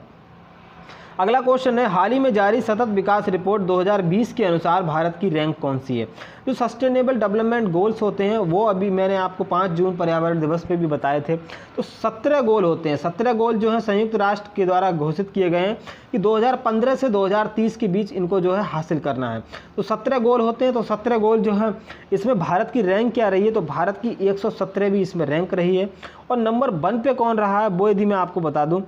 अगला क्वेश्चन है, हाल ही में जारी सतत विकास रिपोर्ट 2020 के अनुसार भारत की रैंक कौन सी है? जो सस्टेनेबल डेवलपमेंट गोल्स होते हैं वो अभी मैंने आपको 5 जून पर्यावरण दिवस पे भी बताए थे। तो 17 गोल होते हैं। 17 गोल जो है संयुक्त राष्ट्र के द्वारा घोषित किए गए हैं कि 2015 से 2030 के बीच इनको जो है हासिल करना है। तो 17 गोल होते हैं। तो 17 गोल जो है इसमें भारत की रैंक क्या रही है? तो भारत की 117वीं इसमें रैंक रही है। और नंबर 1 पे कौन रहा है वो यदि मैं आपको बता दूँ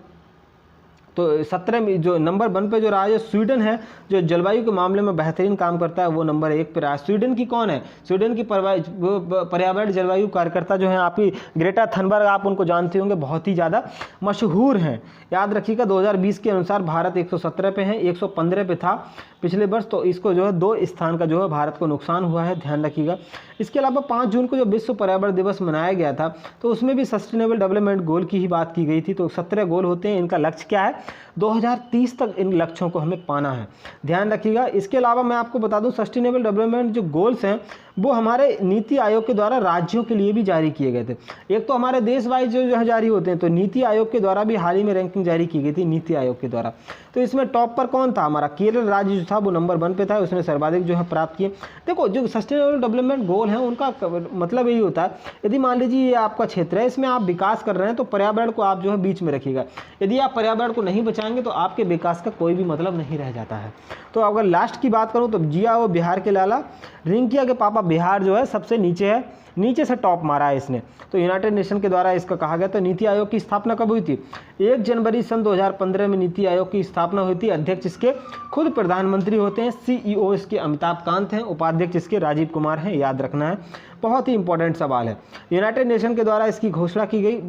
तो 17 में जो नंबर 1 पे जो रहा है स्वीडन है, जो जलवायु के मामले में बेहतरीन काम करता है, वो नंबर 1 पे रहा है। स्वीडन की कौन है? स्वीडन की पर्यावरण जलवायु कार्यकर्ता जो है आपकी ग्रेटा थनबर्ग, आप उनको जानते होंगे, बहुत ही ज़्यादा मशहूर हैं। याद रखिएगा 2020 के अनुसार भारत 117 पे है, 115 पे था पिछले वर्ष। तो इसको जो है 2 स्थान का जो है भारत को नुकसान हुआ है, ध्यान रखिएगा। इसके अलावा 5 जून को जो विश्व पर्यावरण दिवस मनाया गया था तो उसमें भी सस्टेनेबल डेवलपमेंट गोल की ही बात की गई थी। तो 17 गोल होते हैं। इनका लक्ष्य क्या है? 2030 तक इन लक्ष्यों को हमें पाना है, ध्यान रखिएगा। इसके अलावा मैं आपको बता दूं सस्टेनेबल डेवलपमेंट जो गोल्स हैं वो हमारे नीति आयोग के द्वारा राज्यों के लिए भी जारी किए गए थे। एक तो हमारे देश वाइज जो जारी होते हैं, तो नीति आयोग के द्वारा भी हाल ही में रैंकिंग जारी की गई थी नीति आयोग के द्वारा। तो इसमें टॉप पर कौन था? हमारा केरल राज्य जो था वो नंबर 1 पे था, उसने सर्वाधिक जो है प्राप्त किए। देखो जो सस्टेनेबल डेवलपमेंट गोल है उनका मतलब यही होता है, यदि मान लीजिए ये आपका क्षेत्र है, इसमें आप विकास कर रहे हैं तो पर्यावरण को आप जो है बीच में रखिएगा। यदि आप पर्यावरण को नहीं बचाएंगे तो आपके विकास का कोई भी मतलब नहीं रह जाता है। तो अगर लास्ट की बात करूं तो जिया वो बिहार के लाला, रिंकिया के पापा बिहार जो है सबसे नीचे है, नीचे से टॉप मारा है इसने। तो यूनाइटेड नेशन के द्वारा इसका कहा गया। तो नीति आयोग की स्थापना कब हुई थी? 1 जनवरी सन 2015 में नीति आयोग की स्थापना हुई थी। अध्यक्ष इसके खुद प्रधानमंत्री होते हैं, CEO इसके अमिताभ कांत हैं, उपाध्यक्ष इसके राजीव कुमार हैं, याद रखना है, बहुत ही इंपॉर्टेंट सवाल है। यूनाइटेड नेशन के द्वारा इसकी घोषणा की गई,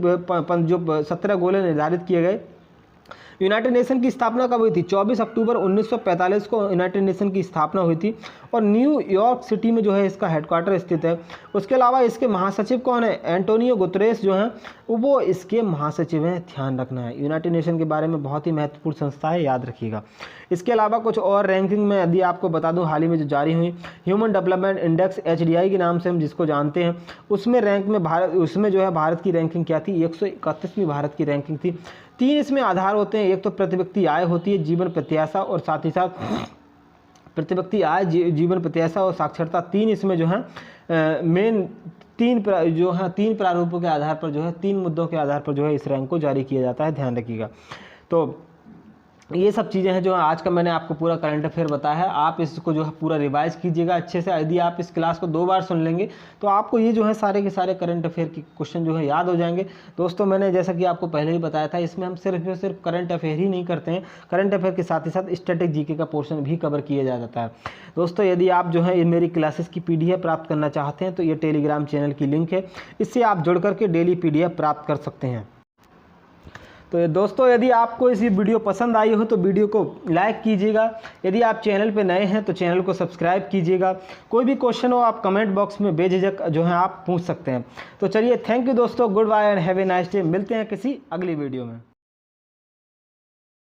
जो 17 गोल निर्धारित किए गए। यूनाइटेड नेशन की स्थापना कब हुई थी? 24 अक्टूबर 1945 को यूनाइटेड नेशन की स्थापना हुई थी। और न्यूयॉर्क सिटी में जो है इसका हेडक्वार्टर स्थित है। उसके अलावा इसके महासचिव कौन है? एंटोनियो गुतरेस जो हैं वो इसके महासचिव हैं, ध्यान रखना है। यूनाइटेड नेशन के बारे में बहुत ही महत्वपूर्ण संस्था है, याद रखिएगा। इसके अलावा कुछ और रैंकिंग में यदि आपको बता दूं, हाल ही में जो जारी हुई ह्यूमन डेवलपमेंट इंडेक्स HDI के नाम से हम जिसको जानते हैं, उसमें रैंक में उसमें जो है भारत की रैंकिंग क्या थी? 131वीं भारत की रैंकिंग थी। 3 इसमें आधार होते हैं, एक तो प्रति व्यक्ति आय होती है, जीवन प्रत्याशा और साथ ही साथ प्रति आय, जीवन प्रत्याशा और साक्षरता। 3 इसमें जो है मेन तीन प्रारूपों के आधार पर जो है 3 मुद्दों के आधार पर जो है इस रैंक को जारी किया जाता है, ध्यान रखिएगा। तो ये सब चीज़ें हैं जो आज का मैंने आपको पूरा करंट अफेयर बताया है। आप इसको जो है पूरा रिवाइज कीजिएगा अच्छे से। यदि आप इस क्लास को 2 बार सुन लेंगे तो आपको ये जो है सारे के सारे करंट अफेयर के क्वेश्चन जो है याद हो जाएंगे। दोस्तों मैंने जैसा कि आपको पहले ही बताया था, इसमें हम सिर्फ करंट अफेयर ही नहीं करते हैं, करंट अफेयर के साथ ही साथ स्टैटिक जीके का पोर्शन भी कवर किया जाता है। दोस्तों यदि आप जो है मेरी क्लासेस की PDF प्राप्त करना चाहते हैं तो ये टेलीग्राम चैनल की लिंक है, इससे आप जुड़ करके डेली PDF प्राप्त कर सकते हैं। तो दोस्तों यदि आपको इस वीडियो पसंद आई हो तो वीडियो को लाइक कीजिएगा। यदि आप चैनल पे नए हैं तो चैनल को सब्सक्राइब कीजिएगा। कोई भी क्वेश्चन हो आप कमेंट बॉक्स में बेझिझक जो है आप पूछ सकते हैं। तो चलिए, थैंक यू दोस्तों, good bye and have a nice day. मिलते हैं किसी अगली वीडियो में।